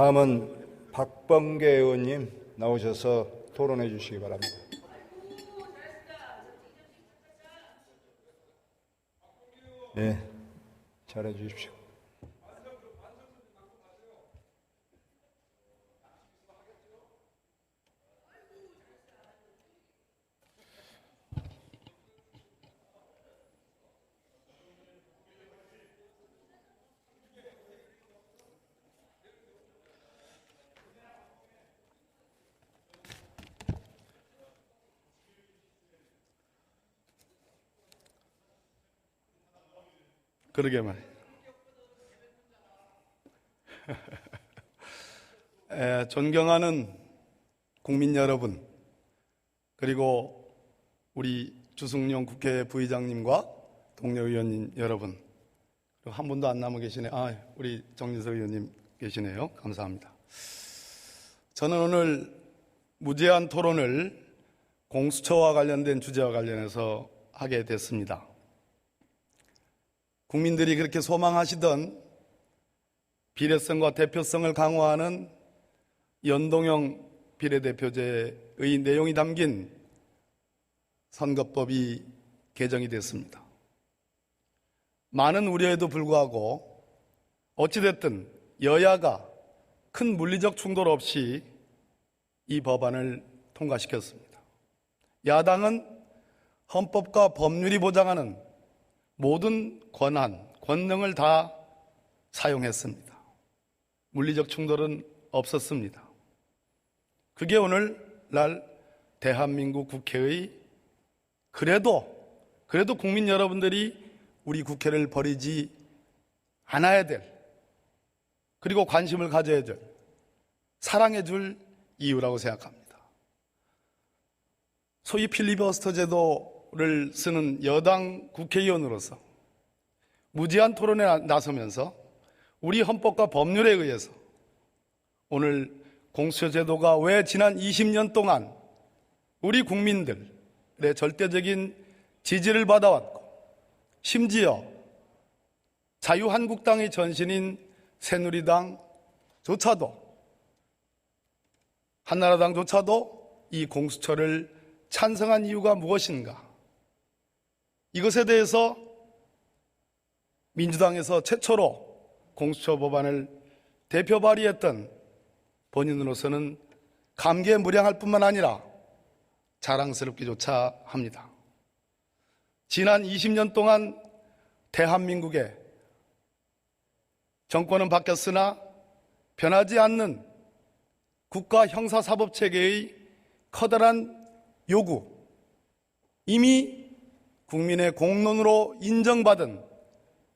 다음은 박범계 의원님 나오셔서 토론해 주시기 바랍니다. 네, 잘해 주십시오. 그러게 말이에요. 존경하는 국민 여러분, 그리고 우리 주승용 국회 부의장님과 동료 의원님 여러분, 그리고 한 분도 안 남아 계시네. 우리 정진석 의원님 계시네요. 감사합니다. 저는 오늘 무제한 토론을 공수처와 관련된 주제와 관련해서 하게 됐습니다. 국민들이 그렇게 소망하시던 비례성과 대표성을 강화하는 연동형 비례대표제의 내용이 담긴 선거법이 개정이 됐습니다. 많은 우려에도 불구하고 어찌됐든 여야가 큰 물리적 충돌 없이 이 법안을 통과시켰습니다. 야당은 헌법과 법률이 보장하는 모든 권능을 다 사용했습니다. 물리적 충돌은 없었습니다. 그게 오늘날 대한민국 국회의 그래도 국민 여러분들이 우리 국회를 버리지 않아야 될, 그리고 관심을 가져야 될, 사랑해 줄 이유라고 생각합니다. 소위 필리버스터 제도를 쓰는 여당 국회의원으로서 무제한 토론에 나서면서 우리 헌법과 법률에 의해서 오늘 공수처 제도가 왜 지난 20년 동안 우리 국민들의 절대적인 지지를 받아왔고, 심지어 자유한국당의 전신인 새누리당조차도, 한나라당조차도 이 공수처를 찬성한 이유가 무엇인가? 이것에 대해서 민주당에서 최초로 공수처 법안을 대표 발의했던 본인으로서는 감개무량할 뿐만 아니라 자랑스럽기조차 합니다. 지난 20년 동안 대한민국의 정권은 바뀌었으나 변하지 않는 국가 형사사법체계의 커다란 요구, 이미 국민의 공론으로 인정받은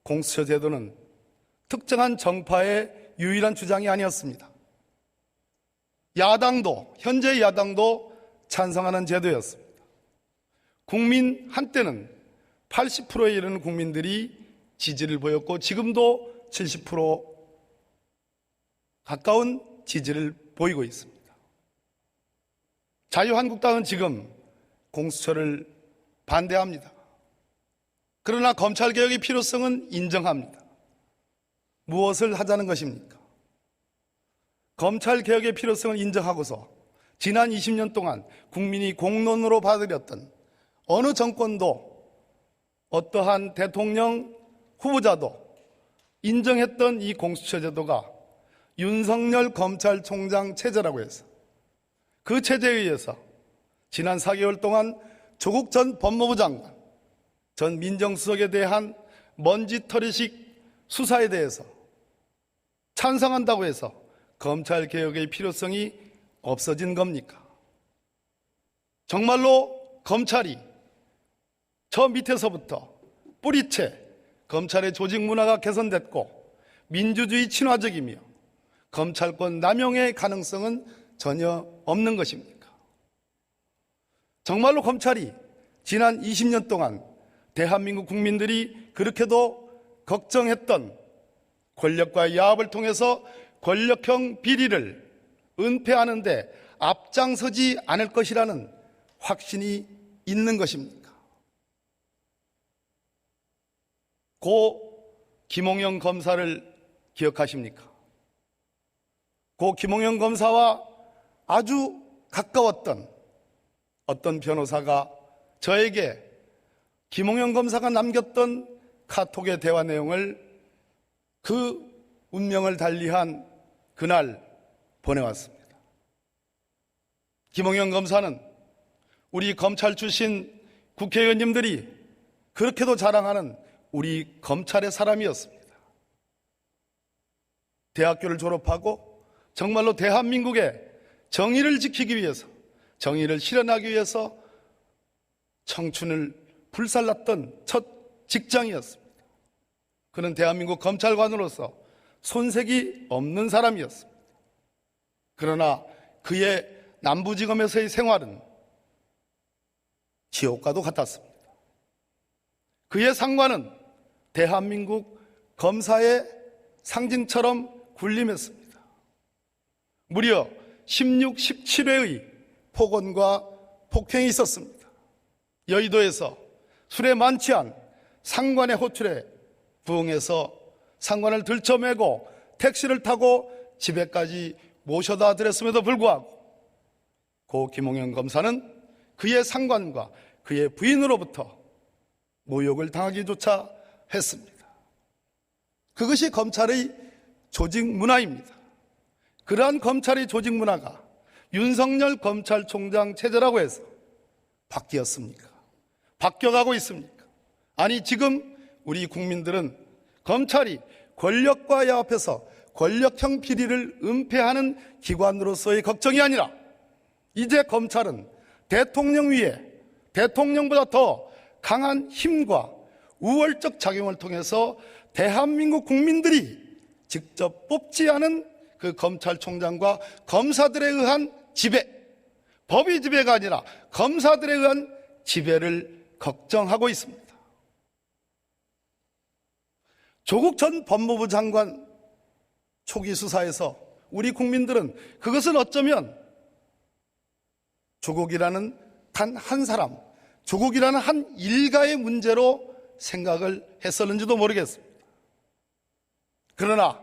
공수처 제도는 특정한 정파의 유일한 주장이 아니었습니다. 현재 야당도 찬성하는 제도였습니다. 국민 한때는 80%에 이르는 국민들이 지지를 보였고, 지금도 70% 가까운 지지를 보이고 있습니다. 자유한국당은 지금 공수처를 반대합니다. 그러나 검찰개혁의 필요성은 인정합니다. 무엇을 하자는 것입니까? 검찰개혁의 필요성을 인정하고서 지난 20년 동안 국민이 공론으로 받아들였던 어느 정권도, 어떠한 대통령 후보자도 인정했던 이 공수처 제도가 윤석열 검찰총장 체제라고 해서, 그 체제에 의해서 지난 4개월 동안 조국 전 법무부 장관, 전 민정수석에 대한 먼지털이식 수사에 대해서 찬성한다고 해서 검찰개혁의 필요성이 없어진 겁니까? 정말로 검찰이 저 밑에서부터 뿌리채 검찰의 조직 문화가 개선됐고 민주주의 친화적이며 검찰권 남용의 가능성은 전혀 없는 것입니까? 정말로 검찰이 지난 20년 동안 대한민국 국민들이 그렇게도 걱정했던 권력과의 야합을 통해서 권력형 비리를 은폐하는 데 앞장서지 않을 것이라는 확신이 있는 것입니까? 고 김홍영 검사를 기억하십니까? 고 김홍현 검사와 아주 가까웠던 어떤 변호사가 저에게 김홍현 검사가 남겼던 카톡의 대화 내용을 그 운명을 달리한 그날 보내왔습니다. 김홍현 검사는 우리 검찰 출신 국회의원님들이 그렇게도 자랑하는 우리 검찰의 사람이었습니다. 대학교를 졸업하고 정말로 대한민국의 정의를 지키기 위해서, 정의를 실현하기 위해서 청춘을 불살랐던 첫 직장이었습니다. 그는 대한민국 검찰관으로서 손색이 없는 사람이었습니다. 그러나 그의 남부지검에서의 생활은 지옥과도 같았습니다. 그의 상관은 대한민국 검사의 상징처럼 군림했습니다. 무려 16, 17회의 폭언과 폭행이 있었습니다. 여의도에서 술에 만취한 상관의 호출에 부응해서 상관을 들쳐매고 택시를 타고 집에까지 모셔다 드렸음에도 불구하고 고 김홍현 검사는 그의 상관과 그의 부인으로부터 모욕을 당하기조차 했습니다. 그것이 검찰의 조직 문화입니다. 그러한 검찰의 조직 문화가 윤석열 검찰총장 체제라고 해서 바뀌었습니까? 바뀌어가고 있습니까? 아니, 지금 우리 국민들은 검찰이 권력과 야합해서 권력형 비리를 은폐하는 기관으로서의 걱정이 아니라 이제 검찰은 대통령 위에 대통령보다 더 강한 힘과 우월적 작용을 통해서 대한민국 국민들이 직접 뽑지 않은 그 검찰총장과 검사들에 의한 지배, 법의 지배가 아니라 검사들에 의한 지배를 걱정하고 있습니다. 조국 전 법무부 장관 초기 수사에서 우리 국민들은 그것은 어쩌면 조국이라는 단 한 사람, 조국이라는 한 일가의 문제로 생각을 했었는지도 모르겠습니다. 그러나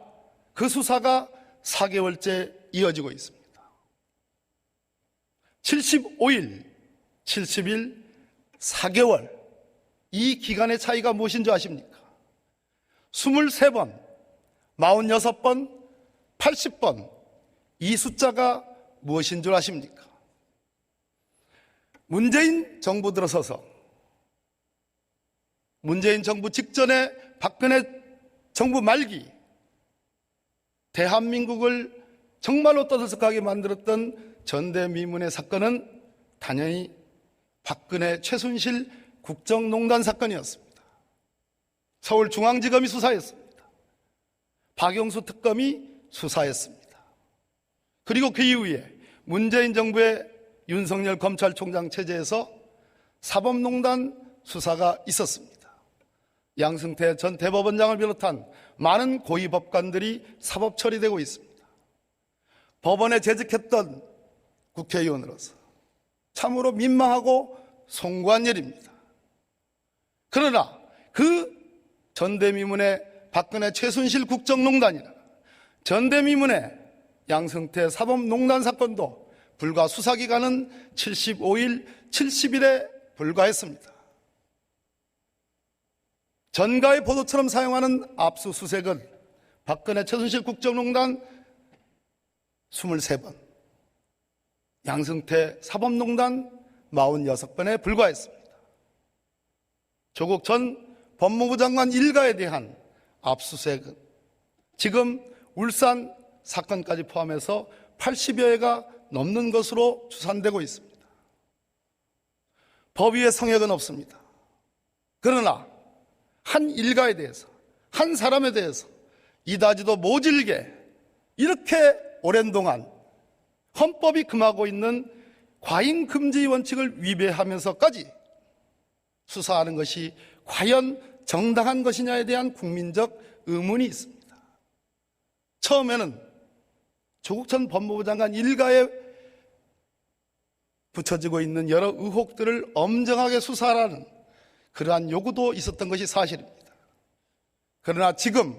그 수사가 4개월째 이어지고 있습니다. 75일, 70일, 4개월, 이 기간의 차이가 무엇인 줄 아십니까? 23번, 46번, 80번, 이 숫자가 무엇인 줄 아십니까? 문재인 정부 들어서서 문재인 정부 직전에 박근혜 정부 말기 대한민국을 정말로 떠들썩하게 만들었던 전대미문의 사건은 당연히 박근혜 최순실 국정농단 사건이었습니다. 서울중앙지검이 수사했습니다. 박영수 특검이 수사했습니다. 그리고 그 이후에 문재인 정부의 윤석열 검찰총장 체제에서 사법농단 수사가 있었습니다. 양승태 전 대법원장을 비롯한 많은 고위법관들이 사법 처리되고 있습니다. 법원에 재직했던 국회의원으로서 참으로 민망하고 송구한 일입니다. 그러나 그 전대미문의 박근혜 최순실 국정농단이나 전대미문의 양승태 사법농단 사건도 불과 수사기간은 75일, 70일에 불과했습니다. 전가의 보도처럼 사용하는 압수수색은 박근혜 최순실 국정농단 23번, 양승태 사법농단 46번에 불과했습니다. 조국 전 법무부 장관 일가에 대한 압수수색은 지금 울산 사건까지 포함해서 80여 회가 넘는 것으로 추산되고 있습니다. 법위의 성역은 없습니다. 그러나 한 일가에 대해서, 한 사람에 대해서 이다지도 모질게 이렇게 오랜 동안 헌법이 금하고 있는 과잉금지 원칙을 위배하면서까지 수사하는 것이 과연 정당한 것이냐에 대한 국민적 의문이 있습니다. 처음에는 조국 전 법무부 장관 일가에 붙여지고 있는 여러 의혹들을 엄정하게 수사하라는 그러한 요구도 있었던 것이 사실입니다. 그러나 지금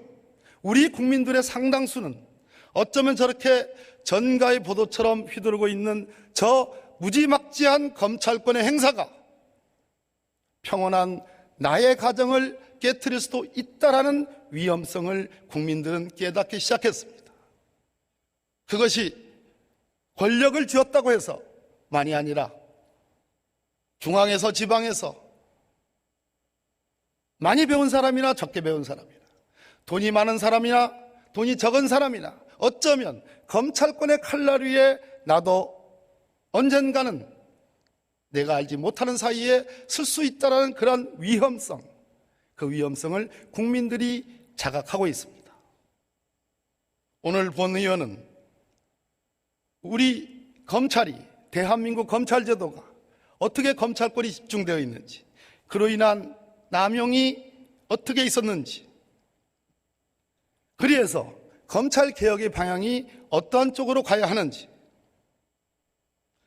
우리 국민들의 상당수는 어쩌면 저렇게 전가의 보도처럼 휘두르고 있는 저 무지막지한 검찰권의 행사가 평온한 나의 가정을 깨트릴 수도 있다라는 위험성을 국민들은 깨닫기 시작했습니다. 그것이 권력을 쥐었다고 해서 만이 아니라 중앙에서 지방에서 많이 배운 사람이나 적게 배운 사람이나 돈이 많은 사람이나 돈이 적은 사람이나 어쩌면 검찰권의 칼날 위에 나도 언젠가는 내가 알지 못하는 사이에 쓸 수 있다는 그런 위험성, 그 위험성을 국민들이 자각하고 있습니다. 오늘 본의원은 우리 검찰이, 대한민국 검찰제도가 어떻게 검찰권이 집중되어 있는지, 그로 인한 남용이 어떻게 있었는지, 그래서 검찰개혁의 방향이 어떠한 쪽으로 가야 하는지,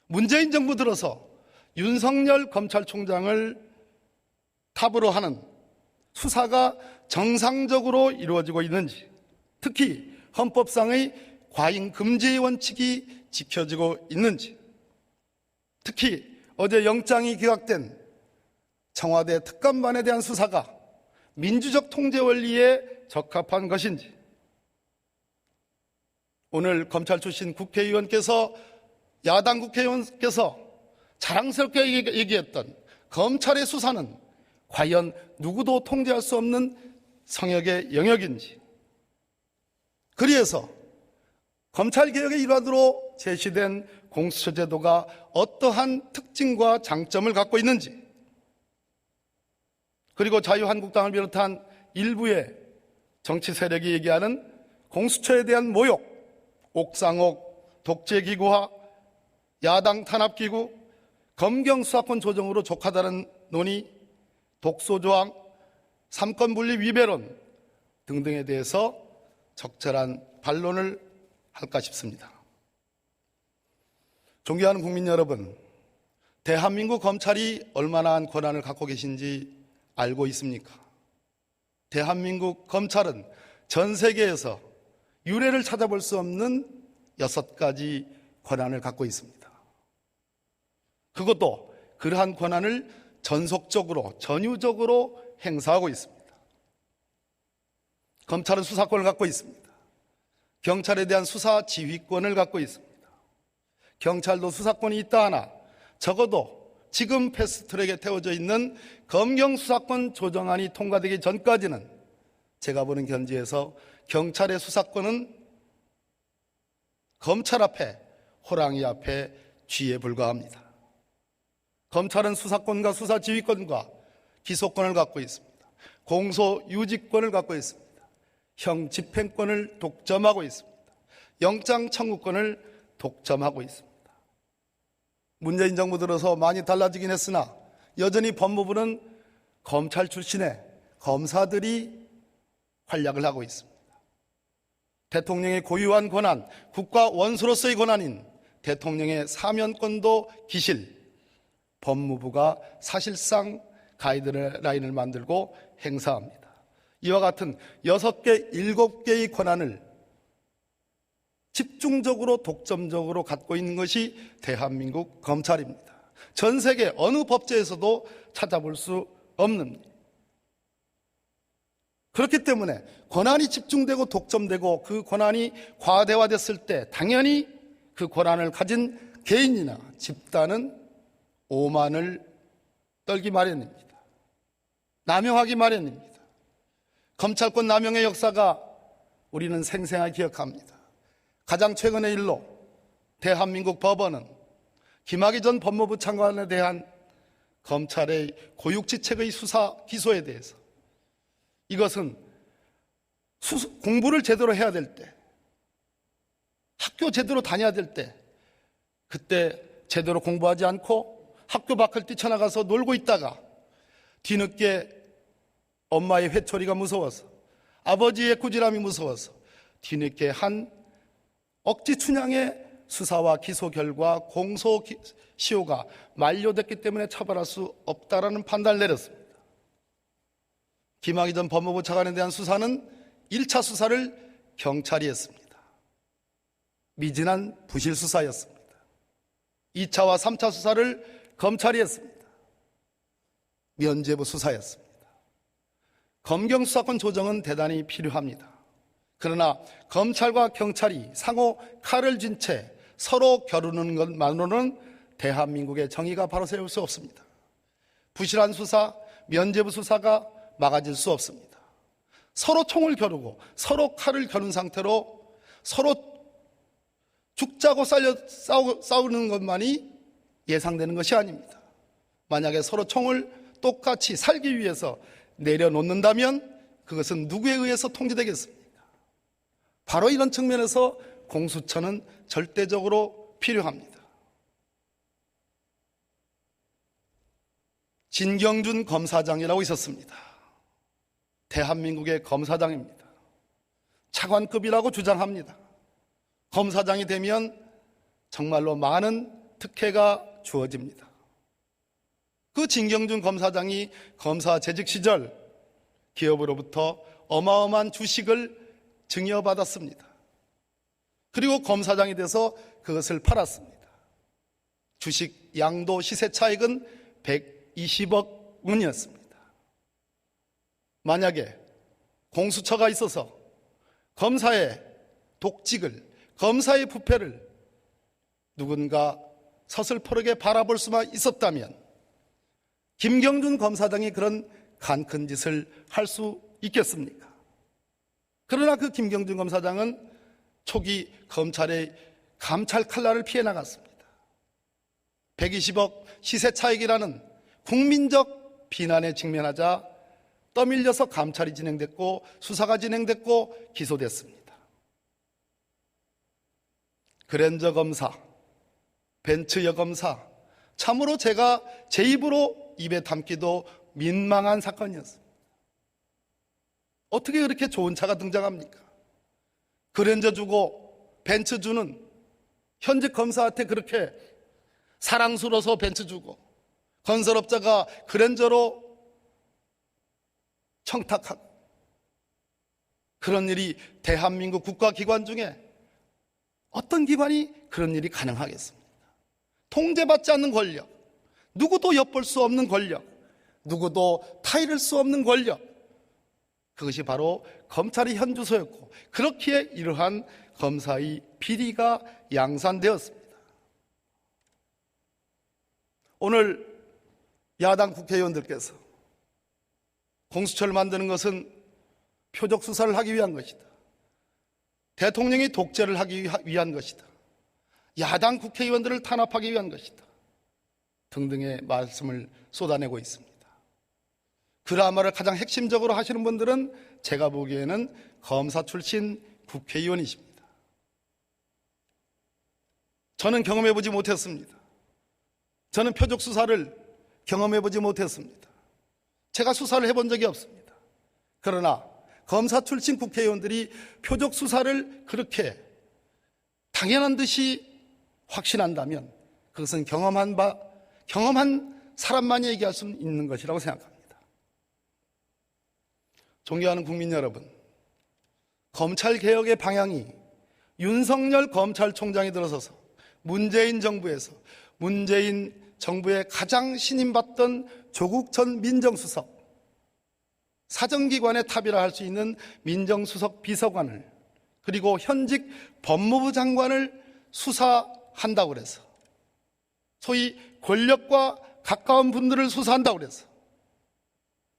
문재인 정부 들어서 윤석열 검찰총장을 탑으로 하는 수사가 정상적으로 이루어지고 있는지, 특히 헌법상의 과잉 금지의 원칙이 지켜지고 있는지, 특히 어제 영장이 기각된 청와대 특감반에 대한 수사가 민주적 통제 원리에 적합한 것인지, 오늘 검찰 출신 국회의원께서, 야당 국회의원께서 자랑스럽게 얘기했던 검찰의 수사는 과연 누구도 통제할 수 없는 성역의 영역인지, 그래서 검찰개혁의 일환으로 제시된 공수처제도가 어떠한 특징과 장점을 갖고 있는지, 그리고 자유한국당을 비롯한 일부의 정치 세력이 얘기하는 공수처에 대한 모욕, 옥상옥, 독재기구화, 야당 탄압기구, 검경수사권 조정으로 족하다는 논의, 독소조항, 삼권분리 위배론 등등에 대해서 적절한 반론을 할까 싶습니다. 존경하는 국민 여러분, 대한민국 검찰이 얼마나 권한을 갖고 계신지 알고 있습니까? 대한민국 검찰은 전 세계에서 유례를 찾아볼 수 없는 6가지 권한을 갖고 있습니다. 그것도 그러한 권한을 전속적으로, 전유적으로 행사하고 있습니다. 검찰은 수사권을 갖고 있습니다. 경찰에 대한 수사 지휘권을 갖고 있습니다. 경찰도 수사권이 있다 하나 적어도 지금 패스트트랙에 태워져 있는 검경수사권 조정안이 통과되기 전까지는 제가 보는 견지에서 경찰의 수사권은 검찰 앞에, 호랑이 앞에 쥐에 불과합니다. 검찰은 수사권과 수사지휘권과 기소권을 갖고 있습니다. 공소유지권을 갖고 있습니다. 형 집행권을 독점하고 있습니다. 영장 청구권을 독점하고 있습니다. 문재인 정부 들어서 많이 달라지긴 했으나 여전히 법무부는 검찰 출신의 검사들이 활약을 하고 있습니다. 대통령의 고유한 권한, 국가 원수로서의 권한인 대통령의 사면권도 기실, 법무부가 사실상 가이드라인을 만들고 행사합니다. 이와 같은 6개, 7개의 권한을 집중적으로 독점적으로 갖고 있는 것이 대한민국 검찰입니다. 전 세계 어느 법제에서도 찾아볼 수 없는. 그렇기 때문에 권한이 집중되고 독점되고 그 권한이 과대화됐을 때 당연히 그 권한을 가진 개인이나 집단은 오만을 떨기 마련입니다. 남용하기 마련입니다. 검찰권 남용의 역사가 우리는 생생하게 기억합니다. 가장 최근의 일로 대한민국 법원은 김학의 전 법무부 장관에 대한 검찰의 고육지책의 수사 기소에 대해서, 이것은 공부를 제대로 해야 될 때, 학교 제대로 다녀야 될 때, 그때 제대로 공부하지 않고 학교 밖을 뛰쳐나가서 놀고 있다가 뒤늦게 엄마의 회초리가 무서워서, 아버지의 꾸지람이 무서워서 뒤늦게 한 억지 춘향의 수사와 기소 결과 공소시효가 만료됐기 때문에 처벌할 수 없다라는 판단을 내렸습니다. 김학의 전 법무부 차관에 대한 수사는 1차 수사를 경찰이 했습니다. 미진한 부실 수사였습니다. 2차와 3차 수사를 검찰이 했습니다. 면죄부 수사였습니다. 검경 수사권 조정은 대단히 필요합니다. 그러나 검찰과 경찰이 상호 칼을 쥔 채 서로 겨루는 것만으로는 대한민국의 정의가 바로 세울 수 없습니다. 부실한 수사, 면죄부 수사가 막아질 수 없습니다. 서로 총을 겨루고 서로 칼을 겨눈 상태로 서로 죽자고 싸우는 것만이 예상되는 것이 아닙니다. 만약에 서로 총을 똑같이 살기 위해서 내려놓는다면 그것은 누구에 의해서 통제되겠습니까? 바로 이런 측면에서 공수처는 절대적으로 필요합니다. 진경준 검사장이라고 있었습니다. 대한민국의 검사장입니다. 차관급이라고 주장합니다. 검사장이 되면 정말로 많은 특혜가 주어집니다. 그 진경준 검사장이 검사 재직 시절 기업으로부터 어마어마한 주식을 증여받았습니다. 그리고 검사장이 돼서 그것을 팔았습니다. 주식 양도 시세 차익은 120억 원이었습니다. 만약에 공수처가 있어서 검사의 독직을, 검사의 부패를 누군가 서슬퍼르게 바라볼 수만 있었다면 김경준 검사장이 그런 간큰 짓을 할 수 있겠습니까? 그러나 그 김경준 검사장은 초기 검찰의 감찰 칼날을 피해 나갔습니다. 120억 시세 차익이라는 국민적 비난에 직면하자 떠밀려서 감찰이 진행됐고 수사가 진행됐고 기소됐습니다. 그랜저 검사, 벤츠 여검사, 참으로 제가 제 입으로 입에 담기도 민망한 사건이었습니다. 어떻게 그렇게 좋은 차가 등장합니까? 그랜저 주고 벤츠 주는 현직 검사한테 그렇게 사랑스러워서 벤츠 주고 건설업자가 그랜저로 청탁하고 그런 일이 대한민국 국가기관 중에 어떤 기관이 그런 일이 가능하겠습니까? 통제받지 않는 권력, 누구도 엿볼 수 없는 권력, 누구도 타이를 수 없는 권력, 그것이 바로 검찰의 현주소였고 그렇기에 이러한 검사의 비리가 양산되었습니다. 오늘 야당 국회의원들께서 공수처를 만드는 것은 표적 수사를 하기 위한 것이다. 대통령이 독재를 하기 위한 것이다. 야당 국회의원들을 탄압하기 위한 것이다. 등등의 말씀을 쏟아내고 있습니다. 그라마를 가장 핵심적으로 하시는 분들은 제가 보기에는 검사 출신 국회의원이십니다. 저는 경험해보지 못했습니다. 저는 표적 수사를 경험해보지 못했습니다. 제가 수사를 해본 적이 없습니다. 그러나 검사 출신 국회의원들이 표적 수사를 그렇게 당연한 듯이 확신한다면 그것은 경험한 사람만이 얘기할 수 있는 것이라고 생각합니다. 존경하는 국민 여러분, 검찰개혁의 방향이 윤석열 검찰총장이 들어서서 문재인 정부의 가장 신임받던 조국 전 민정수석, 사정기관의 탑이라 할 수 있는 민정수석 비서관을 그리고 현직 법무부 장관을 수사한다고 해서 소위 권력과 가까운 분들을 수사한다고 해서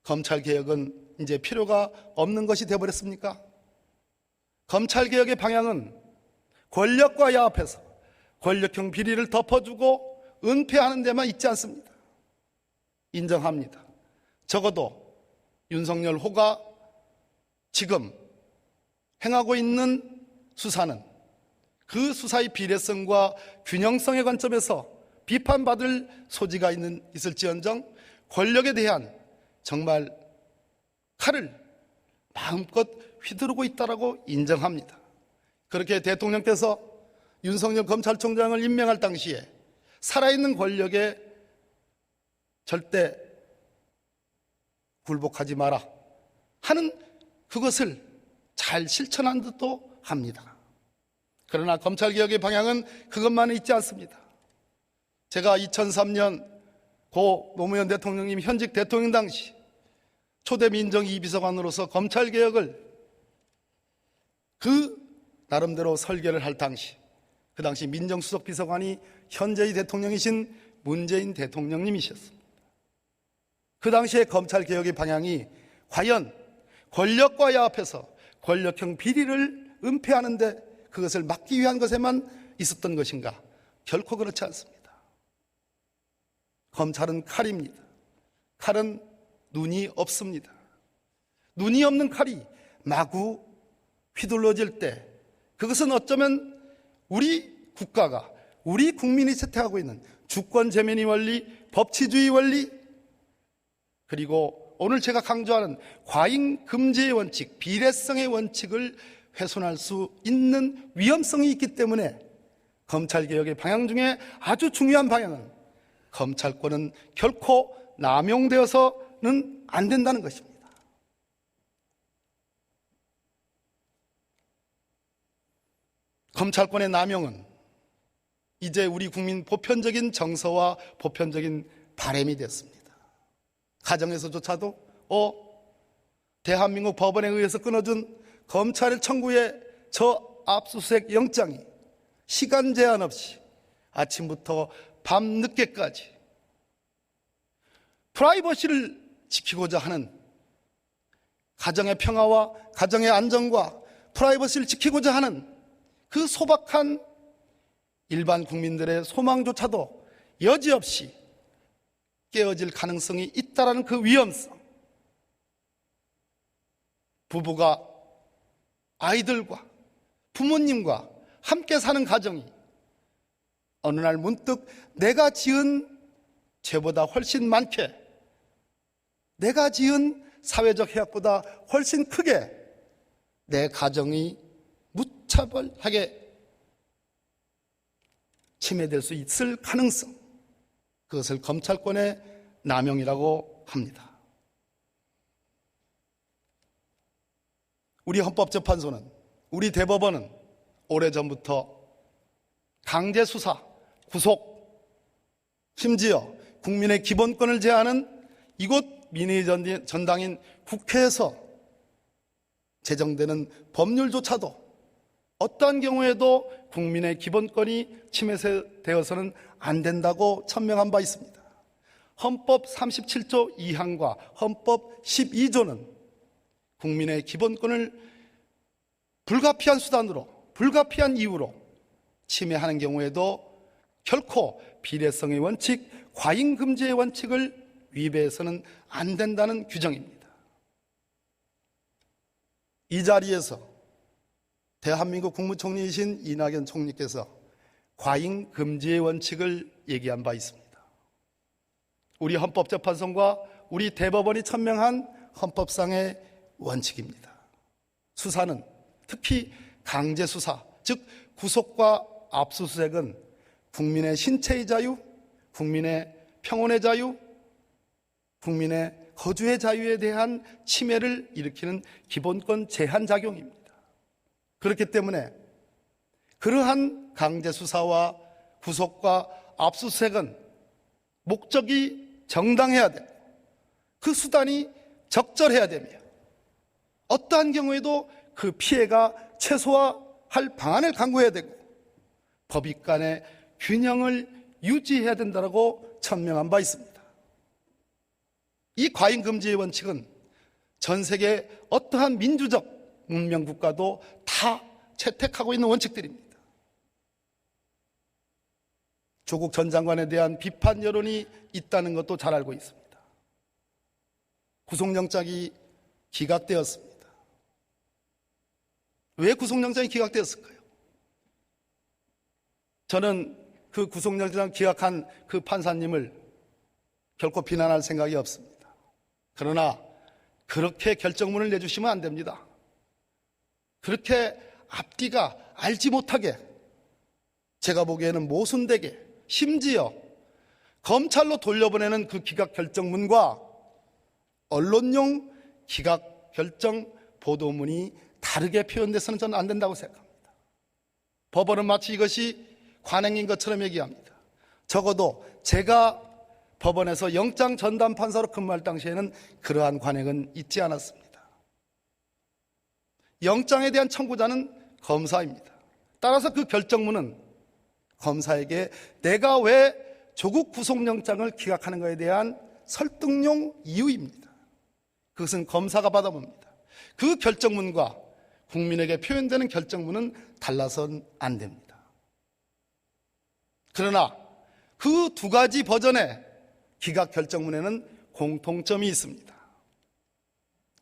검찰개혁은 이제 필요가 없는 것이 되어버렸습니까? 검찰개혁의 방향은 권력과 야합해서 권력형 비리를 덮어주고 은폐하는 데만 있지 않습니다. 인정합니다. 적어도 윤석열 호가 지금 행하고 있는 수사는 그 수사의 비례성과 균형성의 관점에서 비판받을 소지가 있을지언정 권력에 대한 정말 칼을 마음껏 휘두르고 있다라고 인정합니다. 그렇게 대통령께서 윤석열 검찰총장을 임명할 당시에 살아있는 권력에 절대 굴복하지 마라 하는 그것을 잘 실천한 듯도 합니다. 그러나 검찰개혁의 방향은 그것만은 있지 않습니다. 제가 2003년 고 노무현 대통령님 현직 대통령 당시 초대 민정이 비서관으로서 검찰개혁을 그 나름대로 설계를 할 당시, 그 당시 민정수석 비서관이 현재의 대통령이신 문재인 대통령님이셨습니다. 그 당시에 검찰개혁의 방향이 과연 권력과 야합해서 권력형 비리를 은폐하는데 그것을 막기 위한 것에만 있었던 것인가? 결코 그렇지 않습니다. 검찰은 칼입니다. 칼은 눈이 없습니다. 눈이 없는 칼이 마구 휘둘러질 때 그것은 어쩌면 우리 국가가, 우리 국민이 채택하고 있는 주권재민의 원리, 법치주의 원리, 그리고 오늘 제가 강조하는 과잉금지의 원칙, 비례성의 원칙을 훼손할 수 있는 위험성이 있기 때문에 검찰개혁의 방향 중에 아주 중요한 방향은 검찰권은 결코 남용되어서는 안 된다는 것입니다. 검찰권의 남용은 이제 우리 국민 보편적인 정서와 보편적인 바람이 됐습니다. 가정에서조차도 대한민국 법원에 의해서 끊어준 검찰의 청구의 저 압수수색 영장이 시간 제한 없이 아침부터 밤늦게까지 프라이버시를 지키고자 하는, 가정의 평화와 가정의 안정과 프라이버시를 지키고자 하는 그 소박한 일반 국민들의 소망조차도 여지없이 깨어질 가능성이 있다는 그 위험성, 부부가 아이들과 부모님과 함께 사는 가정이 어느 날 문득 내가 지은 죄보다 훨씬 많게, 내가 지은 사회적 해악보다 훨씬 크게 내 가정이 무차별하게 침해될 수 있을 가능성, 그것을 검찰권의 남용이라고 합니다. 우리 헌법재판소는, 우리 대법원은 오래전부터 강제수사, 구속, 심지어 국민의 기본권을 제한하는 이곳 민의 전당인 국회에서 제정되는 법률조차도 어떠한 경우에도 국민의 기본권이 침해되어서는 안 된다고 천명한 바 있습니다. 헌법 37조 2항과 헌법 12조는 국민의 기본권을 불가피한 수단으로, 불가피한 이유로 침해하는 경우에도 결코 비례성의 원칙, 과잉금지의 원칙을 위배해서는 안 된다는 규정입니다. 이 자리에서 대한민국 국무총리이신 이낙연 총리께서 과잉금지의 원칙을 얘기한 바 있습니다. 우리 헌법재판소와 우리 대법원이 천명한 헌법상의 원칙입니다. 수사는, 특히 강제수사, 즉 구속과 압수수색은 국민의 신체의 자유, 국민의 평온의 자유, 국민의 거주의 자유에 대한 침해를 일으키는 기본권 제한 작용입니다. 그렇기 때문에 그러한 강제수사와 구속과 압수수색은 목적이 정당해야 되고 그 수단이 적절해야 되며 어떠한 경우에도 그 피해가 최소화할 방안을 강구해야 되고 법익 간의 균형을 유지해야 된다고 천명한 바 있습니다. 이 과잉금지의 원칙은 전 세계 어떠한 민주적 문명국가도 다 채택하고 있는 원칙들입니다. 조국 전 장관에 대한 비판 여론이 있다는 것도 잘 알고 있습니다. 구속영장이 기각되었습니다. 왜 구속영장이 기각되었을까요? 저는 그 구속영장 기각한 그 판사님을 결코 비난할 생각이 없습니다. 그러나 그렇게 결정문을 내주시면 안 됩니다. 그렇게 앞뒤가 알지 못하게, 제가 보기에는 모순되게, 심지어 검찰로 돌려보내는 그 기각 결정문과 언론용 기각 결정 보도문이 다르게 표현돼서는 저는 안 된다고 생각합니다. 법원은 마치 이것이 관행인 것처럼 얘기합니다. 적어도 제가 법원에서 영장 전담 판사로 근무할 당시에는 그러한 관행은 있지 않았습니다. 영장에 대한 청구자는 검사입니다. 따라서 그 결정문은 검사에게 내가 왜 조국 구속영장을 기각하는 것에 대한 설득용 이유입니다. 그것은 검사가 받아봅니다. 그 결정문과 국민에게 표현되는 결정문은 달라서는 안 됩니다. 그러나 그 두 가지 버전의 기각 결정문에는 공통점이 있습니다.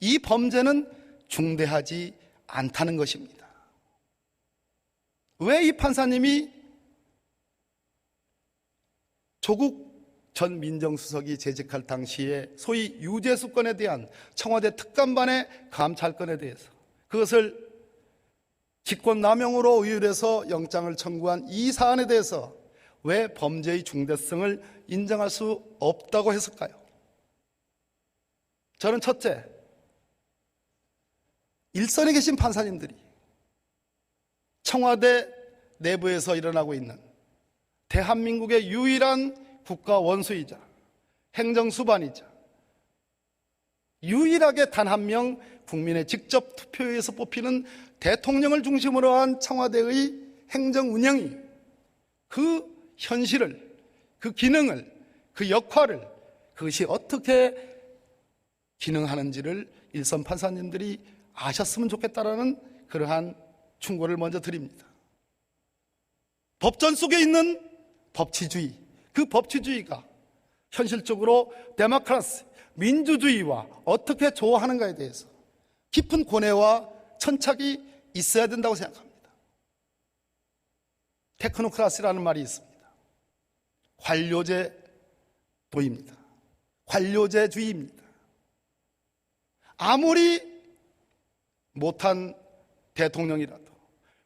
이 범죄는 중대하지 않다는 것입니다. 왜 이 판사님이 조국 전 민정수석이 재직할 당시에 소위 유재수 건에 대한 청와대 특감반의 감찰건에 대해서 그것을 직권남용으로 의율해서 영장을 청구한 이 사안에 대해서 왜 범죄의 중대성을 인정할 수 없다고 했을까요? 저는 첫째, 일선에 계신 판사님들이 청와대 내부에서 일어나고 있는 대한민국의 유일한 국가 원수이자 행정수반이자 유일하게 단 한 명 국민의 직접 투표에 의해서 뽑히는 대통령을 중심으로 한 청와대의 행정 운영이 그 현실을, 그 기능을, 그 역할을 그것이 어떻게 기능하는지를 일선 판사님들이 아셨으면 좋겠다라는 그러한 충고를 먼저 드립니다. 법전 속에 있는 법치주의, 그 법치주의가 현실적으로 데모크라시, 민주주의와 어떻게 조화하는가에 대해서 깊은 고뇌와 천착이 있어야 된다고 생각합니다. 테크노크라시라는 말이 있습니다. 관료제도입니다. 관료제주의입니다. 아무리 못한 대통령이라도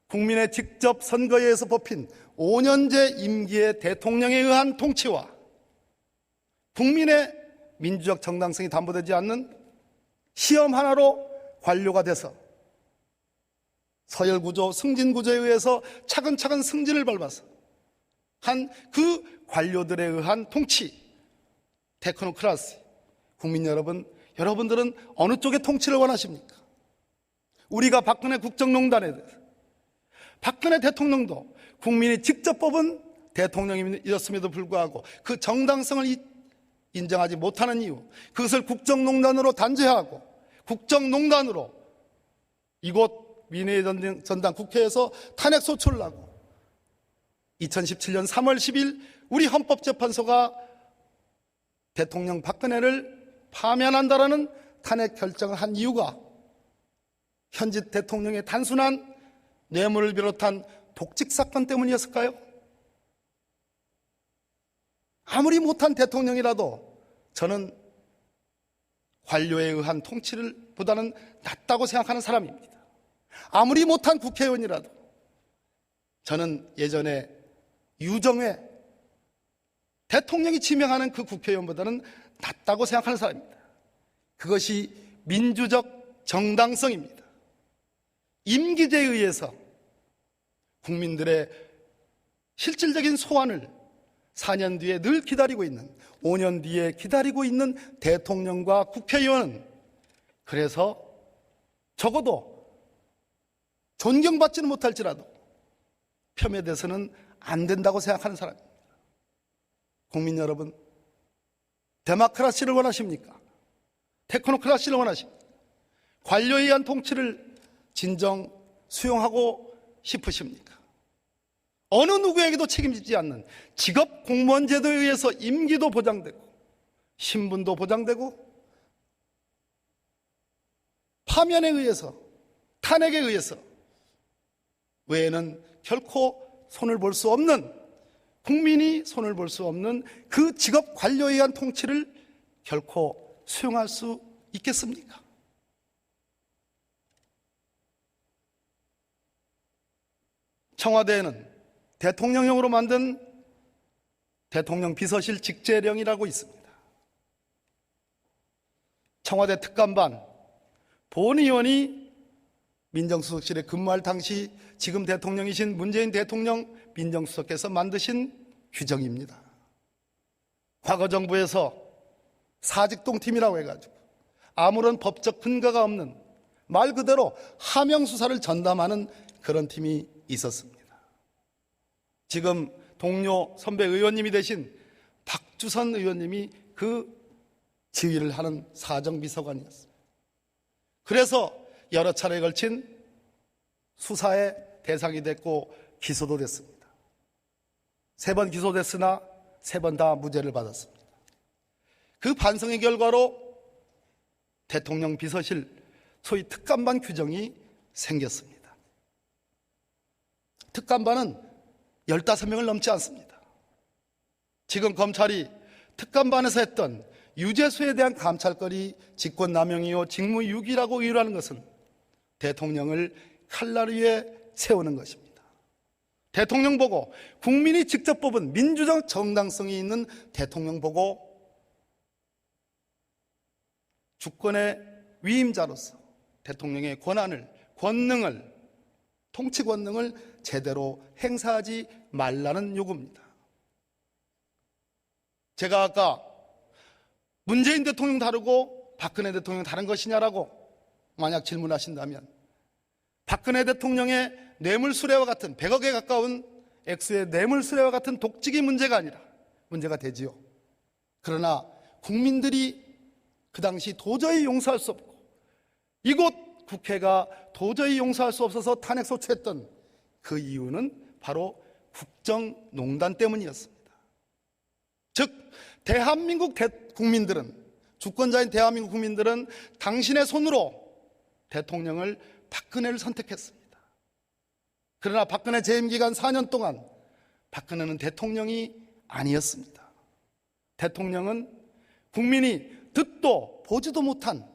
국민의 직접 선거에 의해서 뽑힌 5년제 임기의 대통령에 의한 통치와 국민의 민주적 정당성이 담보되지 않는 시험 하나로 관료가 돼서 서열구조, 승진구조에 의해서 차근차근 승진을 밟아서 한 그 관료들에 의한 통치, 테크노크라시. 국민 여러분, 여러분들은 어느 쪽의 통치를 원하십니까? 우리가 박근혜 국정농단에 대해서 박근혜 대통령도 국민이 직접 뽑은 대통령이었음에도 불구하고 그 정당성을 인정하지 못하는 이유, 그것을 국정농단으로 단죄하고 국정농단으로 이곳 민의의 전당 국회에서 탄핵 소추를 하고 2017년 3월 10일 우리 헌법재판소가 대통령 박근혜를 파면한다라는 탄핵 결정을 한 이유가 현직 대통령의 단순한 뇌물을 비롯한 독직 사건 때문이었을까요? 아무리 못한 대통령이라도 저는 관료에 의한 통치를 보다는 낫다고 생각하는 사람입니다. 아무리 못한 국회의원이라도 저는 예전에 유정회 대통령이 지명하는 그 국회의원보다는 낫다고 생각하는 사람입니다. 그것이 민주적 정당성입니다. 임기제에 의해서 국민들의 실질적인 소환을 4년 뒤에 늘 기다리고 있는, 5년 뒤에 기다리고 있는 대통령과 국회의원은 그래서 적어도 존경받지는 못할지라도 폄훼돼서는 안 된다고 생각하는 사람입니다. 국민 여러분, 데모크라시를 원하십니까? 테크노크라시를 원하십니까? 관료에 의한 통치를 진정 수용하고 싶으십니까? 어느 누구에게도 책임지지 않는 직업 공무원 제도에 의해서 임기도 보장되고 신분도 보장되고 파면에 의해서 탄핵에 의해서 외에는 결코 손을 볼 수 없는, 국민이 손을 볼 수 없는 그 직업 관료에 의한 통치를 결코 수용할 수 있겠습니까? 청와대에는 대통령령으로 만든 대통령 비서실 직제령이라고 있습니다. 청와대 특감반 본의원이 민정수석실에 근무할 당시 지금 대통령이신 문재인 대통령 민정수석께서 만드신 규정입니다. 과거 정부에서 사직동팀이라고 해가지고 아무런 법적 근거가 없는 말 그대로 하명수사를 전담하는 그런 팀이 있었습니다. 지금 동료 선배 의원님이 되신 박주선 의원님이 그 지휘를 하는 사정비서관이었습니다. 그래서 여러 차례에 걸친 수사의 대상이 됐고 기소도 됐습니다. 3번 기소됐으나 3번 다 무죄를 받았습니다. 그 반성의 결과로 대통령 비서실 소위 특감반 규정이 생겼습니다. 특감반은 15명을 넘지 않습니다. 지금 검찰이 특감반에서 했던 유죄수에 대한 감찰권이 직권남용이요 직무유기라고 의율하는 것은 대통령을 칼날 위에 세우는 것입니다. 대통령 보고 국민이 직접 뽑은 민주적 정당성이 있는 대통령 보고 주권의 위임자로서 대통령의 권한을, 권능을, 통치 권능을 제대로 행사하지 말라는 요구입니다. 제가 아까 문재인 대통령 다르고 박근혜 대통령 다른 것이냐라고 만약 질문하신다면 박근혜 대통령의 뇌물수뢰와 같은 100억에 가까운 액수의 뇌물수뢰와 같은 독직이 문제가 아니라 문제가 되지요. 그러나 국민들이 그 당시 도저히 용서할 수 없고 이곳 국회가 도저히 용서할 수 없어서 탄핵 소추했던 그 이유는 바로 국정농단 때문이었습니다. 즉 대한민국 국민들은, 주권자인 대한민국 국민들은 당신의 손으로 대통령을 박근혜를 선택했습니다. 그러나 박근혜 재임기간 4년 동안 박근혜는 대통령이 아니었습니다. 대통령은 국민이 듣도 보지도 못한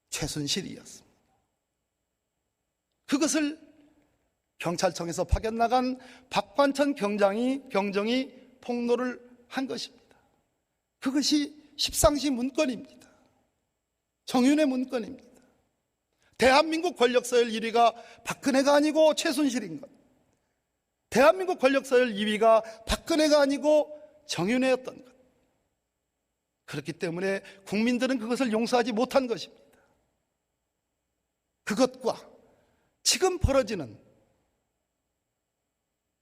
최순실이었습니다. 그것을 경찰청에서 파견 나간 박관천 경정이 폭로를 한 것입니다. 그것이 십상시 문건입니다. 정윤회 문건입니다. 대한민국 권력서열 1위가 박근혜가 아니고 최순실인 것, 대한민국 권력서열 2위가 박근혜가 아니고 정윤회였던 것, 그렇기 때문에 국민들은 그것을 용서하지 못한 것입니다. 그것과 지금 벌어지는